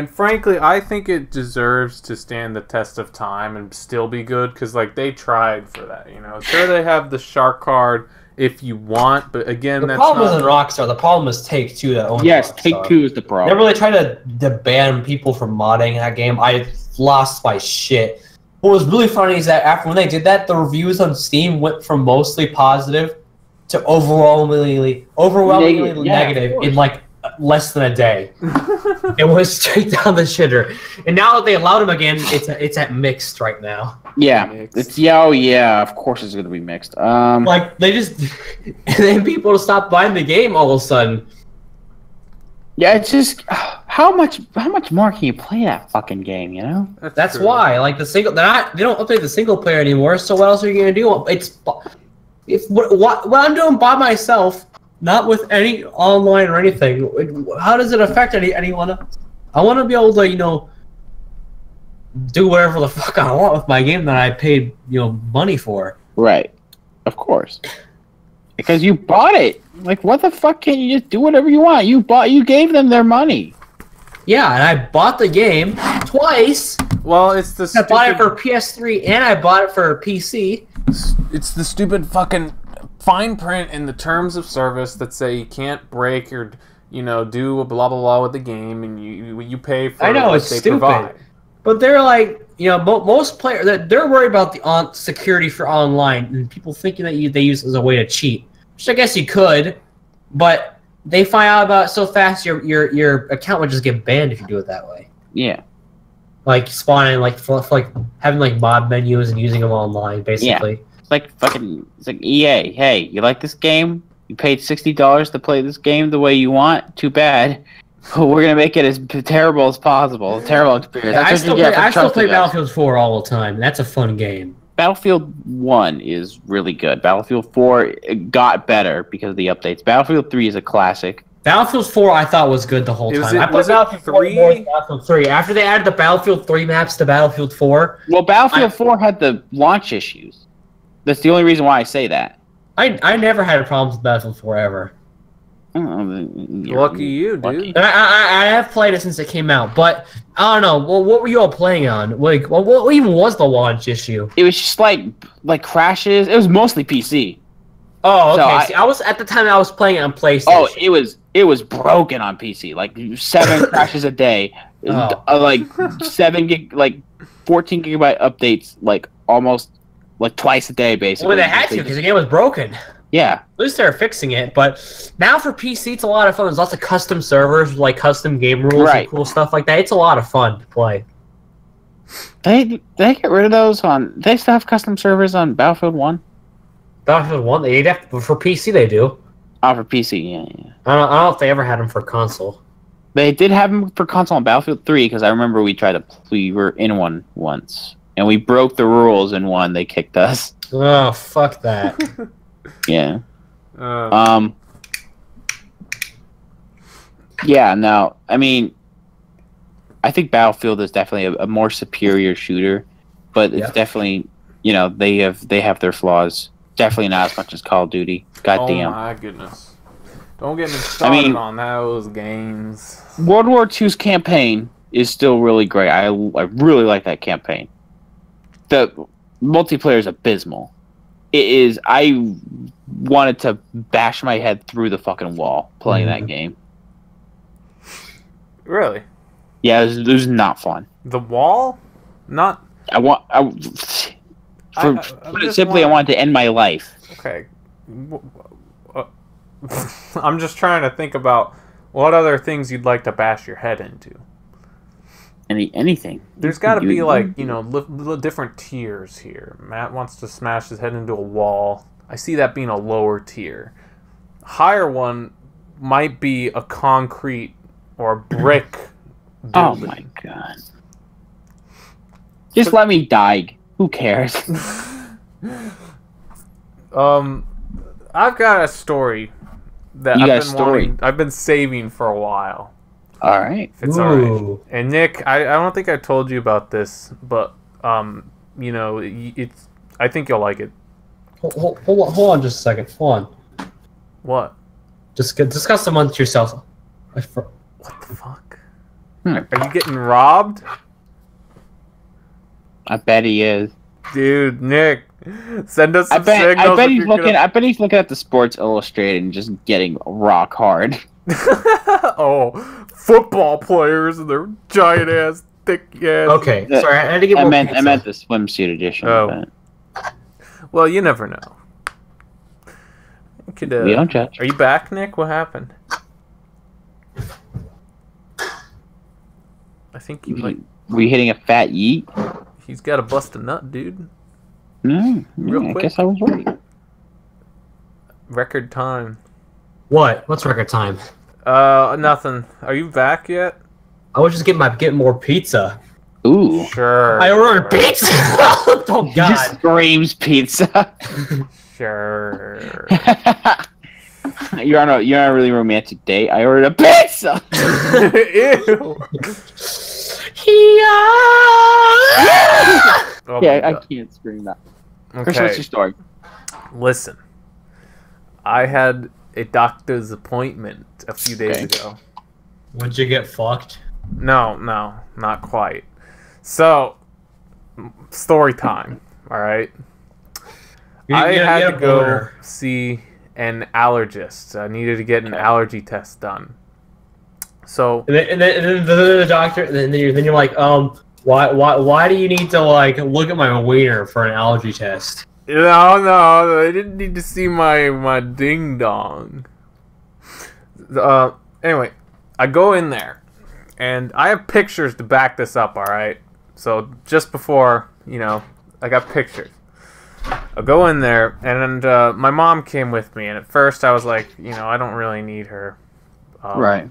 Speaker 1: frankly, I think it deserves to stand the test of time and still be good because like they tried for that. Sure, they have the shark card if you want, but again,
Speaker 3: the problem isn't Rockstar. The problem is Take-Two that owns
Speaker 2: Yes,
Speaker 3: Rockstar.
Speaker 2: Take-Two is the problem.
Speaker 3: They really tried to ban people from modding that game. I lost my shit. What was really funny is that when they did that, the reviews on Steam went from mostly positive to overwhelmingly negative in like less than a day. It was straight down the shitter. And now that they allowed him again, it's at mixed right now.
Speaker 2: Yeah,
Speaker 1: Mixed.
Speaker 2: oh yeah, of course it's gonna be mixed.
Speaker 3: Like they just and then people stop buying the game all of a sudden.
Speaker 2: Yeah, it's just how much more can you play that fucking game? You know.
Speaker 3: That's
Speaker 1: true.
Speaker 3: why, like the single, they don't update the single player anymore. So what else are you gonna do? If what I'm doing by myself, not with any online or anything. How does it affect anyone? I want to be able to, do whatever the fuck I want with my game that I paid, money for.
Speaker 2: Right. Of course. Because you bought it. Like, what the fuck can't you just do whatever you want? You gave them their money.
Speaker 3: Yeah, and I bought the game twice.
Speaker 1: Well, it's the
Speaker 3: I bought it for PS3 and I bought it for PC.
Speaker 1: It's the stupid fucking fine print in the terms of service that say you can't break or do a blah blah blah with the game, and you pay for.
Speaker 3: I know
Speaker 1: what
Speaker 3: it's
Speaker 1: they
Speaker 3: stupid,
Speaker 1: provide.
Speaker 3: but they're like, most players they're worried about the security for online and people thinking that they use it as a way to cheat, which I guess you could, but they find out about it so fast your account would just get banned if you do it that way.
Speaker 2: Yeah.
Speaker 3: Like spawning, like having like mod menus and using them online, basically.
Speaker 2: It's like EA. Hey, you like this game? You paid $60 to play this game the way you want? Too bad. We're gonna make it as terrible as possible. A terrible experience.
Speaker 3: I
Speaker 2: That's what you get for
Speaker 3: still play
Speaker 2: trusting us.
Speaker 3: Battlefield 4 all the time. That's a fun game.
Speaker 2: Battlefield 1 is really good. Battlefield 4 it got better because of the updates. Battlefield 3 is a classic.
Speaker 3: Battlefield 4 I thought was good the whole time. I played
Speaker 1: was it
Speaker 3: Battlefield
Speaker 1: 3?
Speaker 3: 4 more than Battlefield 3. After they added the Battlefield 3 maps to Battlefield 4,
Speaker 2: Well, Battlefield 4 had the launch issues. That's the only reason why I say that.
Speaker 3: I never had a problem with Battlefield 4 ever.
Speaker 1: Lucky you, dude.
Speaker 3: And I have played it since it came out, but I don't know. Well, what were you all playing on? Like, what even was the launch issue?
Speaker 2: It was just like crashes. It was mostly PC.
Speaker 3: Oh,
Speaker 2: So
Speaker 3: okay. See, I was at the time I was playing it on PlayStation.
Speaker 2: Oh, it was broken on PC. Like 7 crashes a day.
Speaker 3: Oh.
Speaker 2: Like 14 gigabyte updates. Like almost like twice a day, basically.
Speaker 3: Well, they had to because the game was broken.
Speaker 2: Yeah.
Speaker 3: At least they're fixing it, but now for PC, it's a lot of fun. There's lots of custom servers, like custom game rules
Speaker 2: Right.
Speaker 3: and cool stuff like that. It's a lot of fun to play.
Speaker 2: They get rid of those on. They still have custom servers on Battlefield 1.
Speaker 3: Battlefield 1, for PC they do.
Speaker 2: Oh, for PC, yeah.
Speaker 3: I don't know if they ever had them for console.
Speaker 2: They did have them for console on Battlefield 3 because I remember we were in one once and we broke the rules in one. They kicked us.
Speaker 3: Oh, fuck that.
Speaker 2: Yeah. Yeah. No. I mean, I think Battlefield is definitely a more superior shooter, but it's definitely they have their flaws. Definitely not as much as Call of Duty. Goddamn.
Speaker 1: Oh my goodness! Don't get me started on those games.
Speaker 2: World War II's campaign is still really great. I really like that campaign. The multiplayer is abysmal. It is. I wanted to bash my head through the fucking wall playing that game.
Speaker 1: Really?
Speaker 2: Yeah, it was not fun.
Speaker 1: The wall? Not.
Speaker 2: Put it simply, I wanted to end my life.
Speaker 1: Okay. I'm just trying to think about what other things you'd like to bash your head into.
Speaker 2: Anything.
Speaker 1: There's got to be like little different tiers here. Matt wants to smash his head into a wall. I see that being a lower tier. Higher one might be a concrete or a brick building.
Speaker 2: Oh my god. Just let me die. Who cares?
Speaker 1: I've got a story that I've been saving for a while.
Speaker 2: All right.
Speaker 1: If it's all right. And Nick, I don't think I told you about this, but it's. I think you'll like it.
Speaker 3: Hold on just a second. Hold on.
Speaker 1: What?
Speaker 3: Just discuss amongst yourself.
Speaker 1: What the fuck? Are you getting robbed?
Speaker 2: I bet he is.
Speaker 1: Dude, Nick, send us some signals.
Speaker 2: I bet he's looking. I bet he's looking at the Sports Illustrated and just getting rock hard.
Speaker 1: Oh, football players and their giant ass, thick ass.
Speaker 3: Okay, sorry, I had to get more.
Speaker 2: I meant the swimsuit edition.
Speaker 1: Oh. Well, you never know.
Speaker 2: We don't judge.
Speaker 1: Are you back, Nick? What happened? I think he might.
Speaker 2: Were you hitting a fat yeet?
Speaker 1: He's got to bust a nut, dude.
Speaker 2: Real quick. I guess I was right.
Speaker 1: Record time.
Speaker 3: What? What's record time?
Speaker 1: Nothing. Are you back yet?
Speaker 3: I was just getting more pizza.
Speaker 2: Ooh.
Speaker 1: Sure.
Speaker 3: I ordered pizza. Oh
Speaker 2: He
Speaker 3: God.
Speaker 2: just screams pizza.
Speaker 1: Sure.
Speaker 2: You're on a really romantic date. I ordered a pizza.
Speaker 1: Ew. Oh my
Speaker 2: Yeah, I
Speaker 1: God.
Speaker 2: can't scream that. Chris, what's
Speaker 1: Okay.
Speaker 2: your story?
Speaker 1: Listen. I had a doctor's appointment a few days
Speaker 2: Okay.
Speaker 1: ago.
Speaker 3: Would you get fucked?
Speaker 1: No, not quite. So, story time. All right. I had to go see an allergist. I needed to get an allergy test done. So,
Speaker 3: And then the doctor. Then you're like, why do you need to like look at my wiener for an allergy test?
Speaker 1: no, I didn't need to see my ding dong. Anyway, I go in there, and I have pictures to back this up. All right. So just before, I got pictures. I go in there, and my mom came with me, and at first I was like, I don't really need her.
Speaker 2: Right.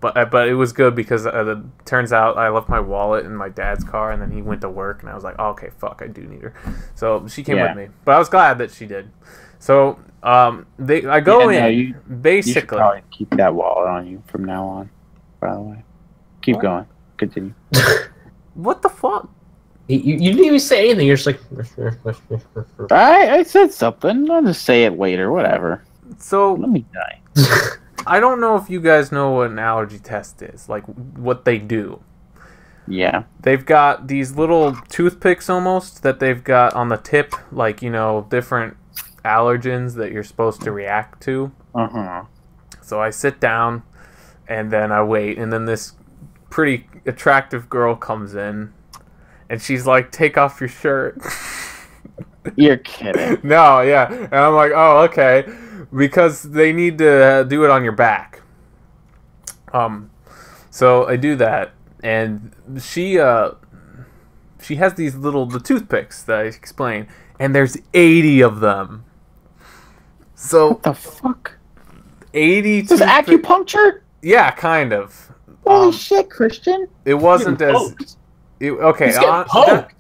Speaker 1: But it was good because it turns out I left my wallet in my dad's car, and then he went to work, and I was like, oh, okay, fuck, I do need her. So she came with me, but I was glad that she did. So I go in,
Speaker 2: you should
Speaker 1: basically.
Speaker 2: probably keep that wallet on you from now on. By the way, keep going. Continue.
Speaker 1: What the fuck?
Speaker 3: You didn't even say anything. You're just like.
Speaker 2: I said something. I'll just say it later. Whatever.
Speaker 1: So
Speaker 2: Let me die.
Speaker 1: I don't know if you guys know what an allergy test is, like what they do.
Speaker 2: Yeah.
Speaker 1: They've got these little toothpicks almost that they've got on the tip, like, different allergens that you're supposed to react to.
Speaker 2: Uh-huh.
Speaker 1: So I sit down, and then I wait, and then this pretty attractive girl comes in, and she's like, take off your shirt.
Speaker 2: You're kidding.
Speaker 1: No, yeah. And I'm like, oh, okay. Because they need to do it on your back. So I do that, and she has the toothpicks that I explain, and there's 80 of them. So
Speaker 2: What the fuck?
Speaker 1: 80
Speaker 2: This is acupuncture?
Speaker 1: Yeah, kind of.
Speaker 2: Holy shit, Christian.
Speaker 1: It wasn't as
Speaker 3: Poked.
Speaker 1: okay.
Speaker 3: He's getting poked.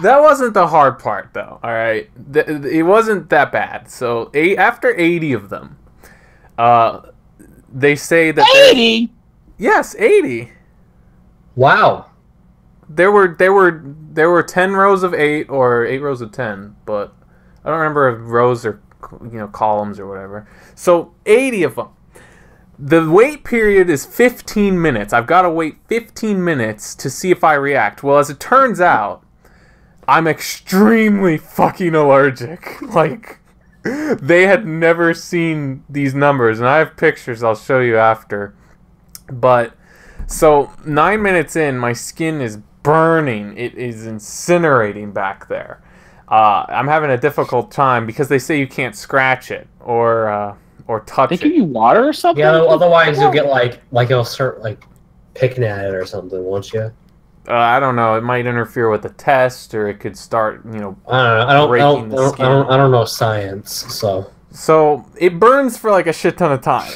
Speaker 1: That wasn't the hard part, though. All right, it wasn't that bad. So after 80 of them, they say that
Speaker 2: 80?
Speaker 1: yes, 80.
Speaker 3: Wow.
Speaker 1: There were 10 rows of 8 or 8 rows of 10, but I don't remember if rows or columns or whatever. So 80 of them. The wait period is 15 minutes. I've got to wait 15 minutes to see if I react. Well, as it turns out, I'm extremely fucking allergic. Like, they had never seen these numbers, and I have pictures I'll show you after. But, so, 9 minutes in, my skin is burning. It is incinerating back there. I'm having a difficult time because they say you can't scratch it or touch
Speaker 2: They
Speaker 1: it.
Speaker 2: give you water or something?
Speaker 3: Yeah. Otherwise, you'll get like it'll start like picking at it or something, won't you?
Speaker 1: I don't know. It might interfere with the test, or it could start,
Speaker 3: I don't know.
Speaker 1: breaking the skin.
Speaker 3: I don't know science, so.
Speaker 1: So it burns for like a shit ton of time.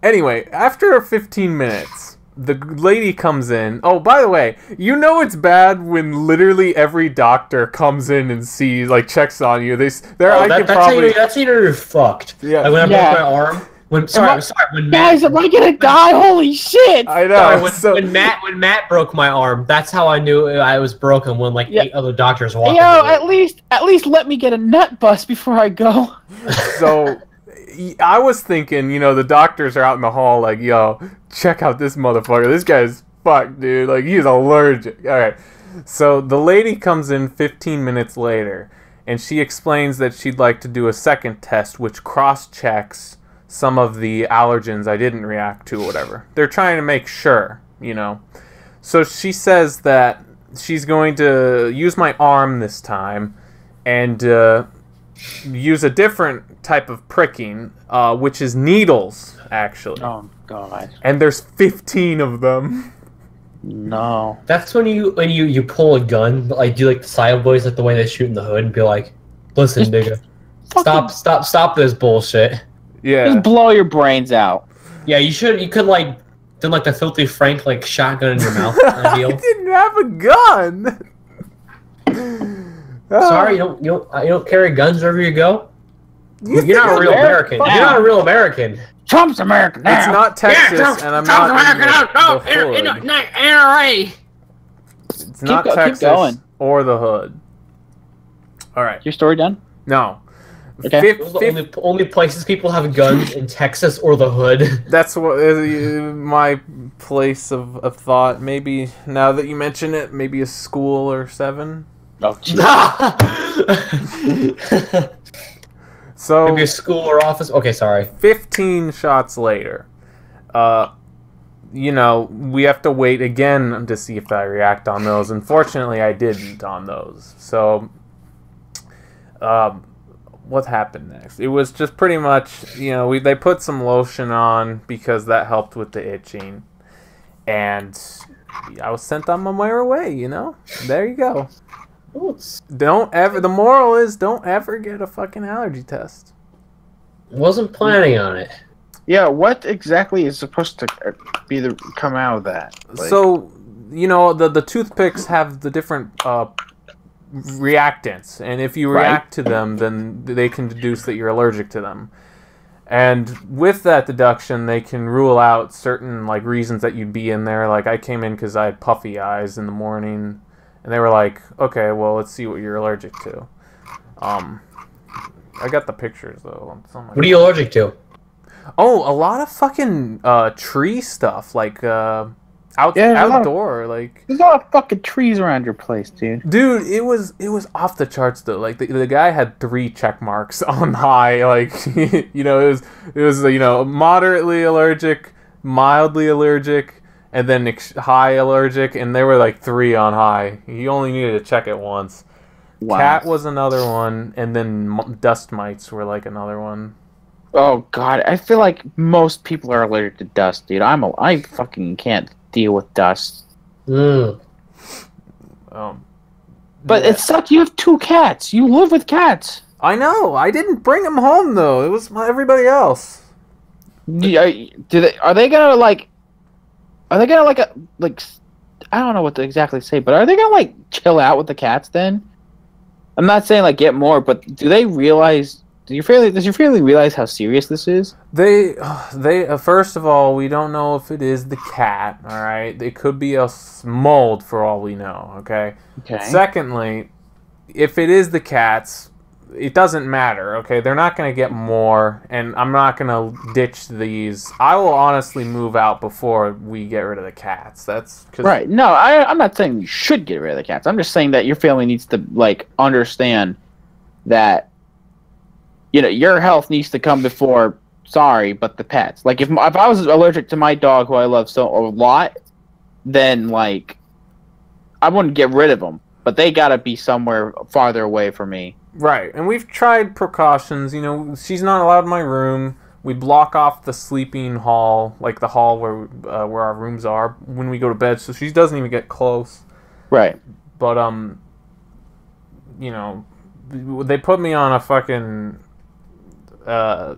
Speaker 1: Anyway, after 15 minutes, the lady comes in. Oh, by the way, it's bad when literally every doctor comes in and sees, like, checks on you. That's
Speaker 3: how you're fucked.
Speaker 1: Yeah.
Speaker 3: Like when I
Speaker 2: Yeah.
Speaker 3: broke my arm. When
Speaker 2: Guys, am I gonna die? Holy shit!
Speaker 1: I know.
Speaker 3: when Matt broke my arm, that's how I knew I was broken. When like 8 other doctors walked.
Speaker 2: Yo, at least let me get a nut bust before I go.
Speaker 1: So I was thinking, the doctors are out in the hall like, yo, check out this motherfucker. This guy's fucked, dude. Like, he's allergic. All right. So the lady comes in 15 minutes later, and she explains that she'd like to do a second test, which cross-checks some of the allergens I didn't react to, whatever. They're trying to make sure, So she says that she's going to use my arm this time and use a different type of pricking, which is needles, actually.
Speaker 2: Oh, God.
Speaker 1: And there's 15 of them.
Speaker 2: No.
Speaker 3: That's when you pull a gun, like do like the sideways, like the way they shoot in the hood, and be like, "Listen, nigga, stop this bullshit."
Speaker 1: Yeah.
Speaker 2: Just blow your brains out.
Speaker 3: Yeah, you should. You could like do like the Filthy Frank like shotgun in your mouth kind of
Speaker 1: I
Speaker 3: deal.
Speaker 1: didn't have a gun.
Speaker 3: Sorry, you don't carry guns wherever you go. You're not a real
Speaker 2: American?
Speaker 3: American. You're not a real American.
Speaker 2: Trump's American now.
Speaker 1: It's not Texas, and I'm not in the hood.
Speaker 3: NRA.
Speaker 1: It's not
Speaker 2: keep
Speaker 1: Texas
Speaker 2: going.
Speaker 1: or the hood. All right.
Speaker 2: Your story done?
Speaker 1: No.
Speaker 2: Okay.
Speaker 3: Those are the only places people have guns in Texas or the hood.
Speaker 1: That's what my place of thought. Maybe now that you mention it, maybe a school or 7.
Speaker 2: Oh, geez.
Speaker 1: So
Speaker 3: Maybe a school or office. Okay, sorry.
Speaker 1: 15 shots later, we have to wait again to see if I react on those. Unfortunately, I didn't on those. So, what happened next? It was just pretty much, they put some lotion on because that helped with the itching, and I was sent on my merry way. There you go. The moral is don't ever get a fucking allergy test.
Speaker 3: Wasn't planning on it.
Speaker 2: Yeah, what exactly is supposed to come out of that?
Speaker 1: So, the toothpicks have the different reactants, and if you react to them, then they can deduce that you're allergic to them. And with that deduction, they can rule out certain reasons that you'd be in there. Like I came in because I had puffy eyes in the morning. And they were like, okay, well, let's see what you're allergic to. I got the pictures, though.
Speaker 3: What are you allergic to?
Speaker 1: Oh, a lot of fucking tree stuff, outdoor.
Speaker 2: There's a lot of fucking trees around your place, dude.
Speaker 1: Dude, it was off the charts, though. The guy had 3 check marks on high. It was moderately allergic, mildly allergic, and then high allergic, and there were 3 on high. He only needed to check it once.
Speaker 2: Wow.
Speaker 1: Cat was another one, and then dust mites were another one.
Speaker 2: Oh god, I feel like most people are allergic to dust, dude. I fucking can't deal with dust.
Speaker 3: Mm.
Speaker 2: But it sucks. You have 2 cats. You live with cats.
Speaker 1: I know. I didn't bring them home though. It was everybody else.
Speaker 2: Are they gonna I don't know what to exactly say, but are they gonna chill out with the cats then? I'm not saying get more, but do they realize? Does your family realize how serious this is?
Speaker 1: They first of all, we don't know if it is the cat. All right, it could be a mold for all we know. Okay. Secondly, if it is the cats, it doesn't matter. Okay, they're not gonna get more, and I'm not gonna ditch these. I will honestly move out before we get rid of the cats. That's
Speaker 2: right. No, I'm not saying you should get rid of the cats. I'm just saying that your family needs to understand that your health needs to come before but the pets. If I was allergic to my dog who I love a lot, then I wouldn't get rid of them, but they gotta be somewhere farther away from me.
Speaker 1: Right, and we've tried precautions. She's not allowed in my room. We block off the sleeping hall, the hall where our rooms are, when we go to bed, so she doesn't even get close.
Speaker 2: Right.
Speaker 1: But they put me on a fucking they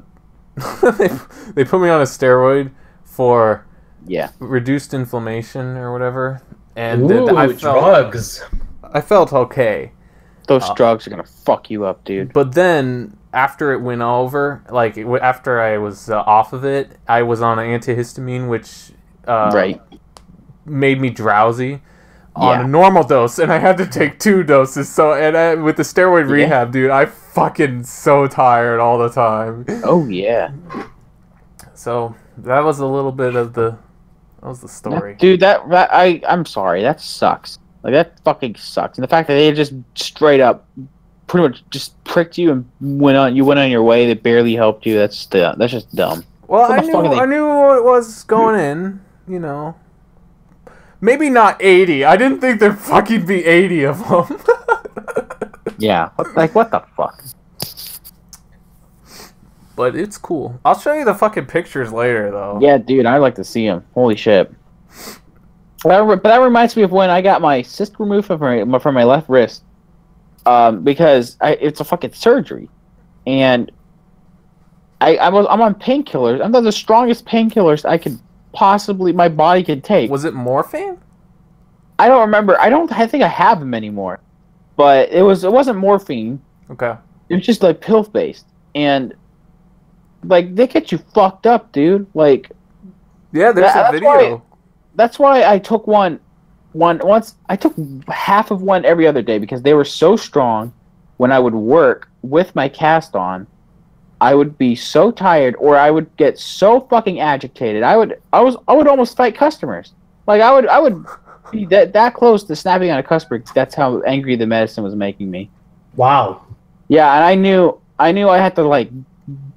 Speaker 1: put me on a steroid for reduced inflammation or whatever, and
Speaker 3: drugs.
Speaker 1: I felt okay.
Speaker 2: Those drugs are gonna fuck you up, dude.
Speaker 1: But then, after it went over, after I was off of it, I was on an antihistamine, which made me drowsy on a normal dose, and I had to take 2 doses. So, with the steroid rehab, dude, I fucking so tired all the time.
Speaker 2: Oh yeah.
Speaker 1: So that was a little bit of the story,
Speaker 2: dude. I'm sorry, that sucks. That fucking sucks. And the fact that they just straight up pretty much just pricked you and went on your way, they barely helped you, that's just dumb.
Speaker 1: Well, I knew what was going in, Maybe not 80. I didn't think there'd fucking be 80 of them.
Speaker 2: Yeah. What the fuck?
Speaker 1: But it's cool. I'll show you the fucking pictures later, though.
Speaker 2: Yeah, dude, I'd like to see them. Holy shit. But that reminds me of when I got my cyst removed from my left wrist. Because it's a fucking surgery, and I'm on painkillers. I'm on the strongest painkillers my body could take.
Speaker 1: Was it morphine?
Speaker 2: I don't remember. I think I have them anymore, but it wasn't morphine.
Speaker 1: Okay.
Speaker 2: It was just like pill based, and like they get you fucked up, dude. Like,
Speaker 1: yeah, there's a video.
Speaker 2: That's why I took one once. I took half of one every other day because they were so strong. When I would work with my cast on, I would be so tired, or I would get so fucking agitated. I would almost fight customers. Like I would be that close to snapping on a customer. That's how angry the medicine was making me.
Speaker 3: Wow.
Speaker 2: Yeah, and I knew I had to like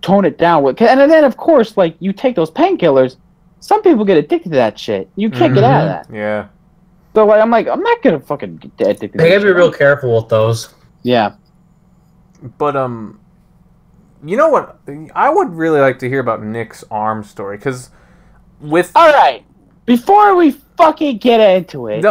Speaker 2: tone it down. And then of course, like you take those painkillers. Some people get addicted to that shit. You can't get out of that.
Speaker 1: Yeah.
Speaker 2: So like I'm not gonna fucking get addicted.
Speaker 3: They gotta be real careful with those.
Speaker 2: Yeah.
Speaker 1: But you know what? I would really like to hear about Nick's arm story, because with.
Speaker 2: All right. Before we fucking get into it,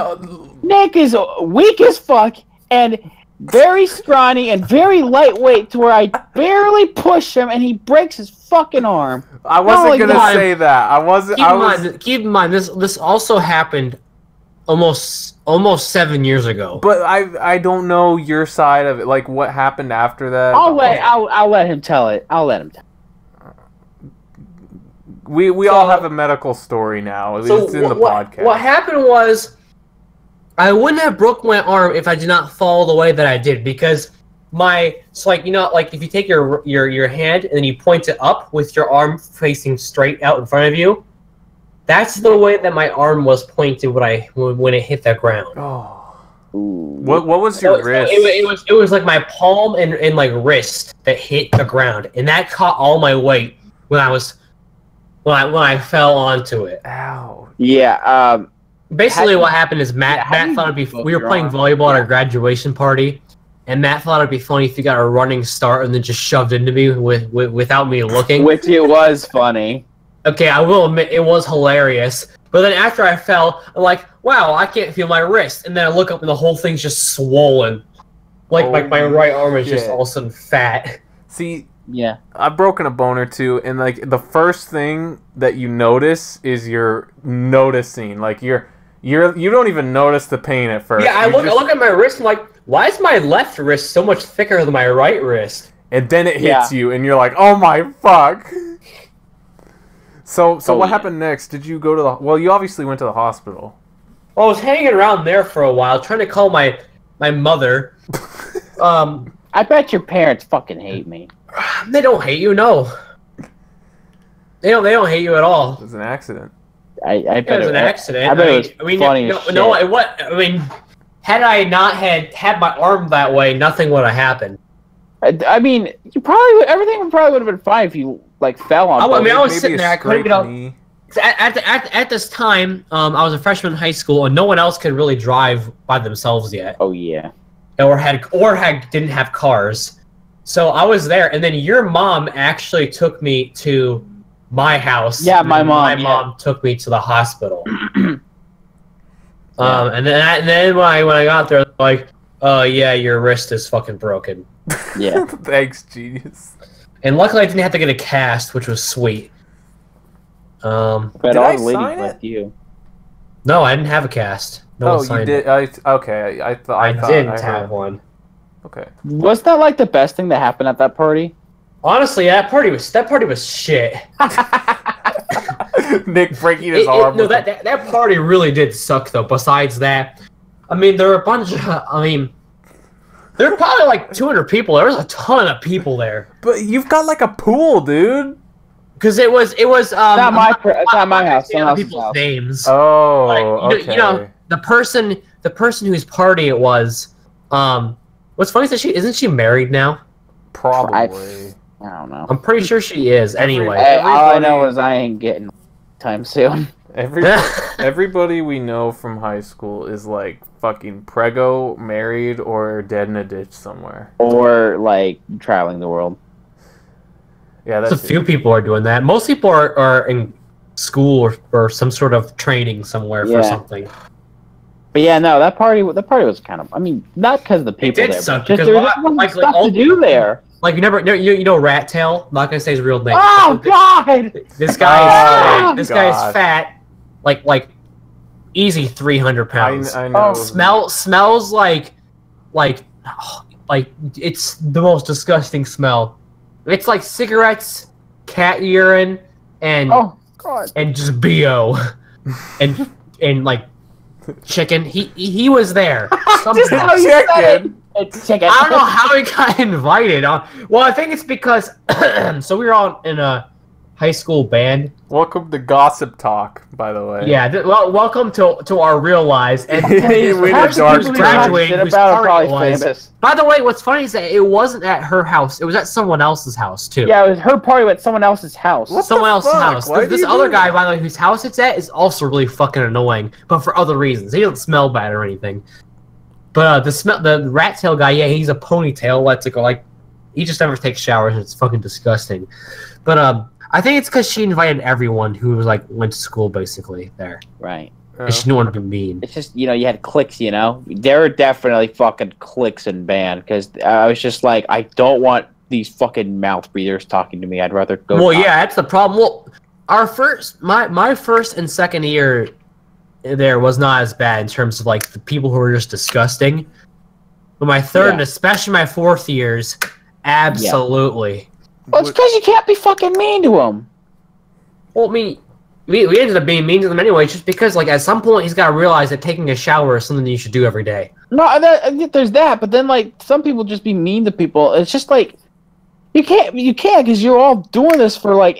Speaker 2: Nick is weak as fuck and very scrawny and very lightweight, to where I barely push him and he breaks his fucking arm.
Speaker 1: I wasn't gonna say that. I wasn't.
Speaker 3: Keep in mind, this also happened almost 7 years ago.
Speaker 1: But I don't know your side of it. Like, what happened after that?
Speaker 2: I'll let him tell it. I'll let him tell it.
Speaker 1: We all have a medical story now. It's in the podcast.
Speaker 3: What happened was, I wouldn't have broke my arm if I did not fall the way that I did, because if you take your hand and then you point it up with your arm facing straight out in front of you, that's the way that my arm was pointed when it hit the ground.
Speaker 1: Oh. What was your wrist?
Speaker 3: It was like my palm and like wrist that hit the ground, and that caught all my weight when I fell onto it.
Speaker 1: Ow.
Speaker 2: Yeah.
Speaker 3: Basically, what happened is Matt thought we were playing volleyball at our graduation party, and Matt thought it'd be funny if he got a running start and then just shoved into me without me looking.
Speaker 2: Which it was funny.
Speaker 3: Okay, I will admit it was hilarious. But then after I fell, I'm like, wow, I can't feel my wrist. And then I look up and the whole thing's just swollen. Like my right arm is just all of a sudden fat.
Speaker 1: See,
Speaker 2: yeah,
Speaker 1: I've broken a bone or two, and like the first thing that you notice is you're noticing. Like you don't even notice the pain at first.
Speaker 3: Yeah, I look at my wrist and I'm like, why is my left wrist so much thicker than my right wrist?
Speaker 1: And then it hits you, and you're like, oh my fuck. So what happened next? Did you go to the... Well, you obviously went to the hospital.
Speaker 3: Well, I was hanging around there for a while, trying to call my mother.
Speaker 2: I bet your parents fucking hate me.
Speaker 3: They don't hate you, no. They don't hate you at all.
Speaker 1: It was an accident.
Speaker 2: I bet
Speaker 3: it was an accident.
Speaker 2: I bet it was funny as shit.
Speaker 3: I mean, had I not had my arm that way, nothing would have happened.
Speaker 2: I mean, everything would have been fine if you like fell on.
Speaker 3: I was sitting there. I couldn't get up. At this time, I was a freshman in high school, and no one else could really drive by themselves yet.
Speaker 2: Oh yeah.
Speaker 3: Or didn't have cars. So I was there, and then your mom actually took me to my house.
Speaker 2: Yeah, my
Speaker 3: mom took me to the hospital. And then when I got there, like, oh yeah, your wrist is fucking broken.
Speaker 2: Yeah.
Speaker 1: Thanks, genius.
Speaker 3: And luckily, I didn't have to get a cast, which was sweet.
Speaker 2: But all the ladies left you.
Speaker 3: No, I didn't have a cast. No one signed
Speaker 1: you did. I thought
Speaker 3: I didn't have one.
Speaker 1: Okay.
Speaker 2: Was that like the best thing that happened at that party?
Speaker 3: Honestly, that party was shit.
Speaker 1: Nick breaking his arm.
Speaker 3: No, that party really did suck though. Besides that, I mean, there were a bunch of. There were probably like 200 people. There was a ton of people there.
Speaker 1: But you've got like a pool, dude.
Speaker 3: Because it was
Speaker 2: not my house.
Speaker 3: People's names.
Speaker 1: Oh,
Speaker 3: like,
Speaker 1: okay.
Speaker 3: You know, the person whose party it was. What's funny is that isn't she married now?
Speaker 1: Probably.
Speaker 2: I don't know.
Speaker 3: I'm pretty sure she is. Anyway,
Speaker 2: all I know is I ain't getting time soon.
Speaker 1: Everybody we know from high school is like fucking prego, married, or dead in a ditch somewhere.
Speaker 2: Or like traveling the world.
Speaker 1: Yeah, that's
Speaker 3: a few people are doing that. Most people are in school or some sort of training somewhere for
Speaker 2: Yeah.
Speaker 3: something.
Speaker 2: But yeah, no, that party was kind of. I mean, not because of the people
Speaker 3: did
Speaker 2: there,
Speaker 3: suck
Speaker 2: but just
Speaker 3: because
Speaker 2: there
Speaker 3: a lot-
Speaker 2: just wasn't
Speaker 3: like
Speaker 2: stuff
Speaker 3: all-
Speaker 2: to do there.
Speaker 3: Like you know Rat Tail. I'm not gonna say his real name.
Speaker 2: Oh God!
Speaker 3: This guy
Speaker 2: Oh,
Speaker 3: is this guy is
Speaker 1: God.
Speaker 3: fat, like easy 300 pounds.
Speaker 1: I know.
Speaker 3: Smells like it's the most disgusting smell. It's like cigarettes, cat urine, and
Speaker 2: Oh God!
Speaker 3: and just bo, and like chicken. He was there.
Speaker 2: Just
Speaker 3: Somehow.
Speaker 2: how you said it.
Speaker 1: Chicken.
Speaker 2: It's chicken.
Speaker 3: I don't know how he got invited. Well, I think it's because so we were all in a high school band.
Speaker 1: Welcome to Gossip Talk, by the way.
Speaker 3: Yeah, well, welcome to our real lives. And
Speaker 1: We
Speaker 3: half
Speaker 1: did
Speaker 3: the
Speaker 1: dark
Speaker 3: people who
Speaker 1: times.
Speaker 3: graduated
Speaker 2: Shit
Speaker 3: whose
Speaker 2: about
Speaker 3: party
Speaker 2: probably
Speaker 3: it was.
Speaker 2: famous.
Speaker 3: By the way, what's funny is that it wasn't at her house. It was at someone else's house too.
Speaker 2: Yeah, it was her party at someone else's house.
Speaker 1: What?
Speaker 3: Someone
Speaker 1: the
Speaker 3: else's
Speaker 1: fuck?
Speaker 3: house.
Speaker 1: Why
Speaker 3: This
Speaker 1: do you
Speaker 3: other
Speaker 1: do
Speaker 3: guy,
Speaker 1: that?
Speaker 3: by the way, whose house it's at, is also really fucking annoying, but for other reasons. He doesn't smell bad or anything. But the rat tail guy, yeah, he's a ponytail. He just never takes showers. And it's fucking disgusting. But I think it's because she invited everyone who was went to school basically there,
Speaker 2: Right.
Speaker 3: and she didn't want to be mean.
Speaker 2: It's just, you had cliques, There were definitely fucking cliques in band, because I was just like, I don't want these fucking mouth breathers talking to me. I'd rather go.
Speaker 3: Well,
Speaker 2: talk.
Speaker 3: yeah, that's the problem. Well, my first and second year there was not as bad in terms of the people who were just disgusting. But my third and especially my fourth years, absolutely.
Speaker 2: Well, it's because you can't be fucking mean to him.
Speaker 3: Well, I mean, we ended up being mean to them anyway, just because at some point he's got to realize that taking a shower is something that you should do every day.
Speaker 2: No, there's that, but then some people just be mean to people. It's just you can't because you're all doing this for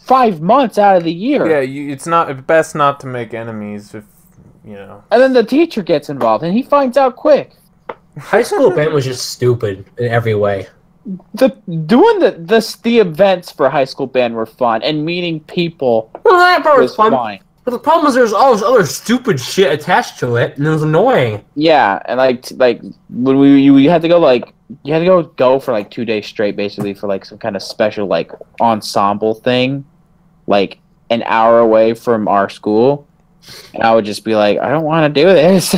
Speaker 2: 5 months out of the year.
Speaker 1: Yeah, it's best not to make enemies if
Speaker 2: And then the teacher gets involved, and he finds out quick.
Speaker 3: High school band was just stupid in every way.
Speaker 2: The events for high school band were fun, and meeting people
Speaker 3: Well, that part was
Speaker 2: was
Speaker 3: fun.
Speaker 2: fun.
Speaker 3: But the problem is there's all this other stupid shit attached to it, and it was annoying.
Speaker 2: Yeah, and when we had to go you had to go for 2 days straight, basically, for some kind of special ensemble thing, an hour away from our school, and I would just be like, I don't want to do this.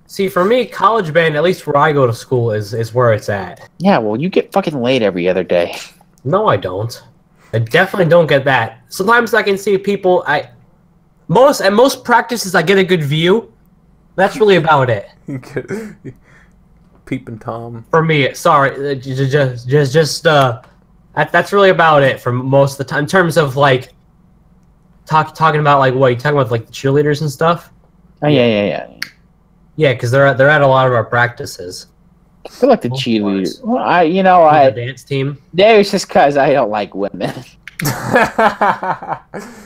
Speaker 3: See, for me, college band, at least where I go to school, is where it's at.
Speaker 2: Yeah, well, you get fucking late every other day.
Speaker 3: No, I don't. I definitely don't get that. Sometimes I can see people. At most practices, I get a good view. That's really about it.
Speaker 1: Peeping Tom.
Speaker 3: For me, sorry, that's really about it for most of the time. In terms of talking about what you talking about, the cheerleaders and stuff.
Speaker 2: Oh yeah.
Speaker 3: Yeah, because they're at a lot of our practices.
Speaker 2: I feel like the
Speaker 3: Most
Speaker 2: cheerleaders.
Speaker 3: parts.
Speaker 2: Well,
Speaker 3: The dance team.
Speaker 2: it's just because I don't like women. And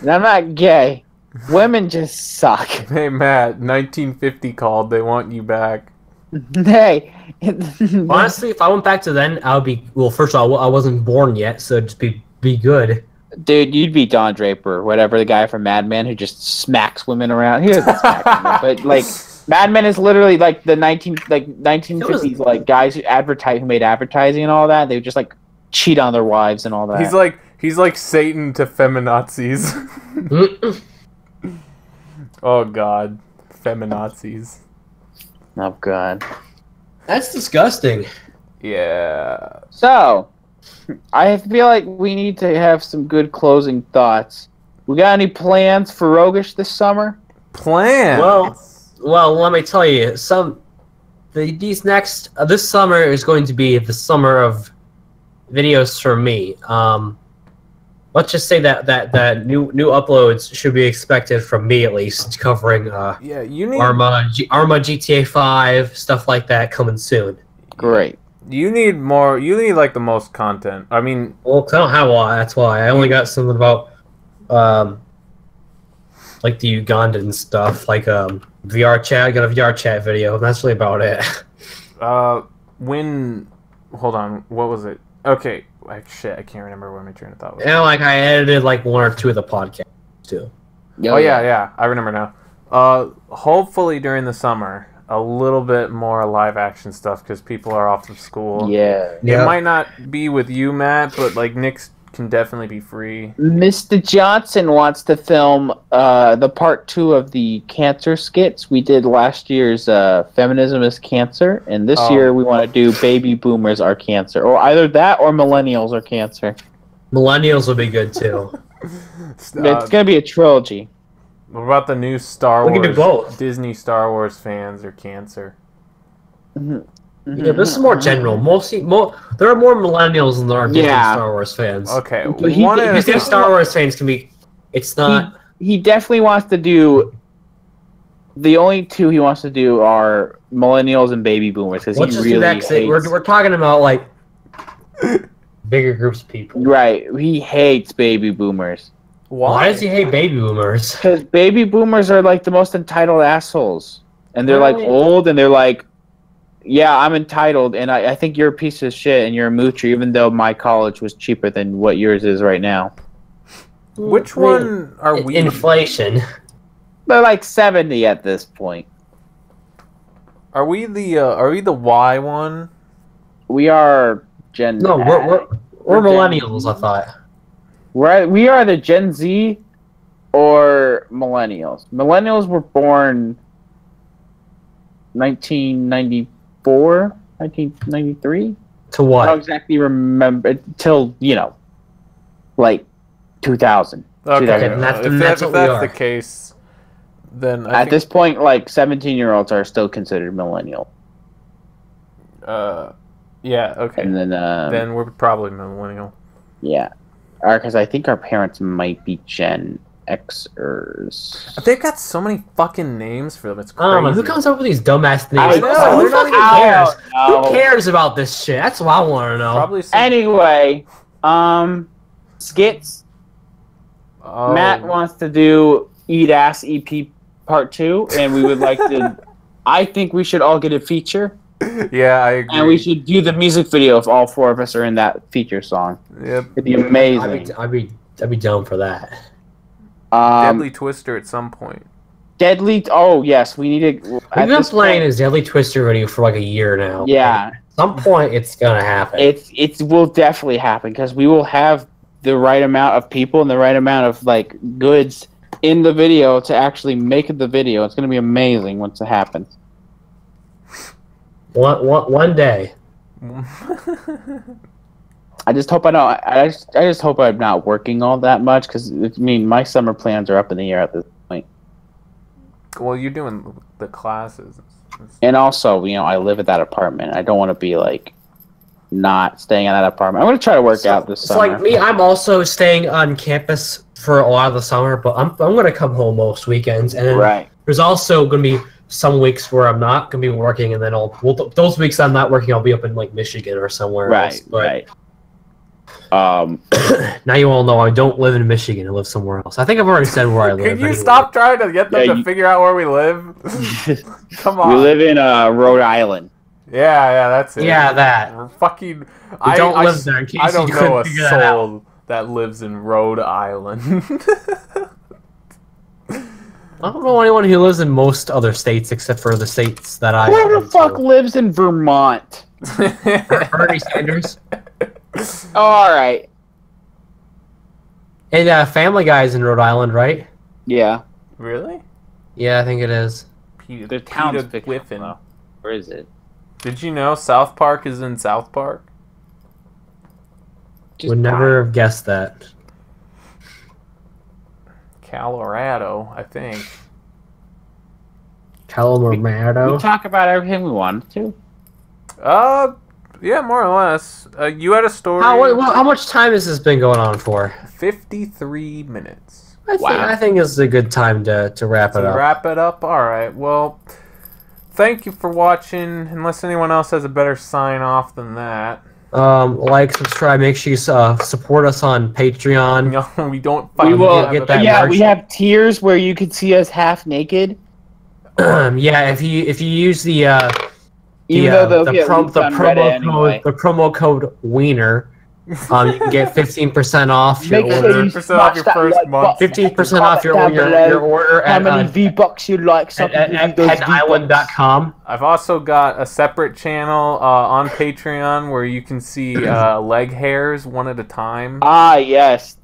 Speaker 2: I'm not gay. Women just suck.
Speaker 1: Hey Matt, 1950 called. They want you back.
Speaker 2: Hey.
Speaker 3: Honestly, if I went back to then, I would be. Well, first of all, I wasn't born yet, so just be good.
Speaker 2: Dude, you'd be Don Draper, whatever, the guy from Mad Men who just smacks women around. He doesn't smack women, but Mad Men is literally the 1950s guys who made advertising and all that. They would just cheat on their wives and all that.
Speaker 1: He's like Satan to feminazis. Oh God, feminazis.
Speaker 2: Oh god.
Speaker 3: That's disgusting.
Speaker 1: Yeah.
Speaker 2: So, I feel like we need to have some good closing thoughts. We got any plans for Rogish this summer?
Speaker 1: Plans.
Speaker 3: Well, let me tell you, this summer is going to be the summer of videos for me. Let's just say that new uploads should be expected from me, at least, covering
Speaker 1: Yeah, you need
Speaker 3: Arma, GTA 5, stuff like that coming soon.
Speaker 2: Great.
Speaker 1: You need more. You need the most content. I mean,
Speaker 3: Well, 'cause I don't have a lot, that's why. I only got something about the Ugandan stuff, VR chat. I got a VR chat video, and that's really about it.
Speaker 1: hold on. What was it? Okay. Shit, I can't remember where my train of thought was.
Speaker 3: And I edited one or two of the podcasts too.
Speaker 1: Oh yeah, I remember now. Hopefully during the summer, a little bit more live action stuff because people are off of school.
Speaker 2: Yeah.
Speaker 1: It might not be with you, Matt, but Nick's can definitely be free.
Speaker 2: Mr. Johnson wants to film the part 2 of the cancer skits. We did last year's Feminism is Cancer, and this year we want to do Baby Boomers Are Cancer. Or either that or Millennials Are Cancer.
Speaker 3: Millennials will be good, too.
Speaker 2: It's going to be a trilogy.
Speaker 1: What about the new Star
Speaker 3: We can do
Speaker 1: Wars?
Speaker 3: both.
Speaker 1: Disney Star Wars fans are cancer.
Speaker 3: Yeah, this is more general. There are more millennials than there are Disney Star Wars fans.
Speaker 1: Okay,
Speaker 3: Disney Star Wars fans can be. It's not.
Speaker 2: He definitely wants to do. The only two he wants to do are millennials and baby boomers because he really hates.
Speaker 3: We're talking about like bigger groups of people.
Speaker 2: Right, he hates baby boomers.
Speaker 3: Why does he hate baby boomers?
Speaker 2: Because baby boomers are like the most entitled assholes, and they're like old, and they're like, yeah, I'm entitled, and I think you're a piece of shit, and you're a moocher, even though my college was cheaper than what yours is right now.
Speaker 1: Which one are we?
Speaker 3: Inflation.
Speaker 2: They're like 70 at this point.
Speaker 1: Are we the Y one?
Speaker 2: We are Gen.
Speaker 3: No, we're millennials. I thought.
Speaker 2: We are the Gen Z or millennials. Millennials were born 1994, 1993.
Speaker 3: To what?
Speaker 2: I don't exactly remember till like 2000.
Speaker 1: Okay,
Speaker 3: that's
Speaker 1: if that's the case, then
Speaker 2: at this point, like 17-year-olds are still considered millennial.
Speaker 1: Yeah. Okay.
Speaker 2: And
Speaker 1: then we're probably millennial.
Speaker 2: Yeah. Because I think our parents might be Gen Xers.
Speaker 1: They've got so many fucking names for them. It's crazy.
Speaker 3: Who comes up with these dumbass names?
Speaker 1: I know.
Speaker 3: Who fucking cares? Who cares about this shit? That's what I want to know.
Speaker 1: Probably
Speaker 2: Anyway, skits.
Speaker 1: Oh.
Speaker 2: Matt wants to do Eat Ass EP Part 2, and we would like to. I think we should all get a feature.
Speaker 1: Yeah, I agree.
Speaker 2: And we should do the music video if all 4 of us are in that feature song.
Speaker 1: Yep.
Speaker 2: It'd be amazing.
Speaker 3: I'd be down for that.
Speaker 1: Deadly Twister at some point.
Speaker 2: Deadly. Oh yes, we need to.
Speaker 3: We've been playing this Deadly Twister video for like a year now.
Speaker 2: Yeah.
Speaker 3: At some point, it's gonna happen.
Speaker 2: It will definitely happen because we will have the right amount of people and the right amount of like goods in the video to actually make the video. It's gonna be amazing once it happens.
Speaker 3: One day.
Speaker 2: I just hope I don't. I just hope I'm not working all that much because my summer plans are up in the air at this point.
Speaker 1: Well, you're doing the classes.
Speaker 2: And also, I live at that apartment. I don't want to be like not staying in that apartment. I'm gonna try to work out this summer.
Speaker 3: Like me, I'm also staying on campus for a lot of the summer, but I'm gonna come home most weekends. And then there's also gonna be some weeks where I'm not gonna be working, and then those weeks I'm not working, I'll be up in like Michigan or somewhere else. But, now you all know I don't live in Michigan. I live somewhere else. I think I've already said where I live.
Speaker 1: Can you stop trying to get them to figure out where we live? Come on.
Speaker 2: We live in Rhode Island.
Speaker 1: Yeah, that's it.
Speaker 3: Yeah, that.
Speaker 1: We're fucking.
Speaker 3: We don't live there. In case
Speaker 1: I don't
Speaker 3: you
Speaker 1: know a
Speaker 3: figure that out.
Speaker 1: soul that lives in Rhode Island.
Speaker 3: I don't know anyone who lives in most other states except for the states that I.
Speaker 2: Who the fuck lives in Vermont?
Speaker 3: Bernie Sanders.
Speaker 2: Oh, all right.
Speaker 3: And Family Guy's in Rhode Island, right?
Speaker 2: Yeah.
Speaker 1: Really?
Speaker 3: Yeah, I think it is.
Speaker 2: The town's Griffin. Where is it?
Speaker 1: Did you know South Park is in South Park?
Speaker 3: Would never have guessed that.
Speaker 1: Colorado, I think.
Speaker 3: Colorado.
Speaker 2: We talk about everything we wanted to.
Speaker 1: Yeah, more or less. You had a story.
Speaker 3: How much time has this been going on for?
Speaker 1: 53 minutes.
Speaker 3: I think it's a good time to wrap it up.
Speaker 1: Wrap it up? Alright, well, thank you for watching. Unless anyone else has a better sign-off than that.
Speaker 3: Like, subscribe, make sure you support us on Patreon.
Speaker 1: No, we don't
Speaker 3: get that merch.
Speaker 2: We have tiers where you can see us half naked.
Speaker 3: Yeah, if you use the
Speaker 2: promo code
Speaker 3: Wiener, You can get 15% off your
Speaker 2: Make sure
Speaker 3: order.
Speaker 2: you
Speaker 1: 15% off
Speaker 2: smash
Speaker 1: your
Speaker 2: that
Speaker 1: first
Speaker 2: like
Speaker 1: month.
Speaker 2: button.
Speaker 3: 15% off your
Speaker 2: Comment down below
Speaker 3: order
Speaker 2: how
Speaker 3: at,
Speaker 2: many V-Bucks you like. So I can give you
Speaker 3: at
Speaker 2: those V-Bucks.
Speaker 3: petisland.com.
Speaker 1: I've also got a separate channel on Patreon where you can see leg hairs one at a time.
Speaker 2: Ah, yes.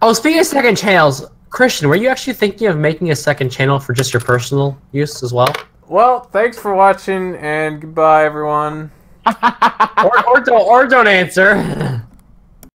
Speaker 3: Oh, speaking of second channels, Christian, were you actually thinking of making a second channel for just your personal use as well?
Speaker 1: Well, thanks for watching, and goodbye, everyone.
Speaker 3: Or don't answer.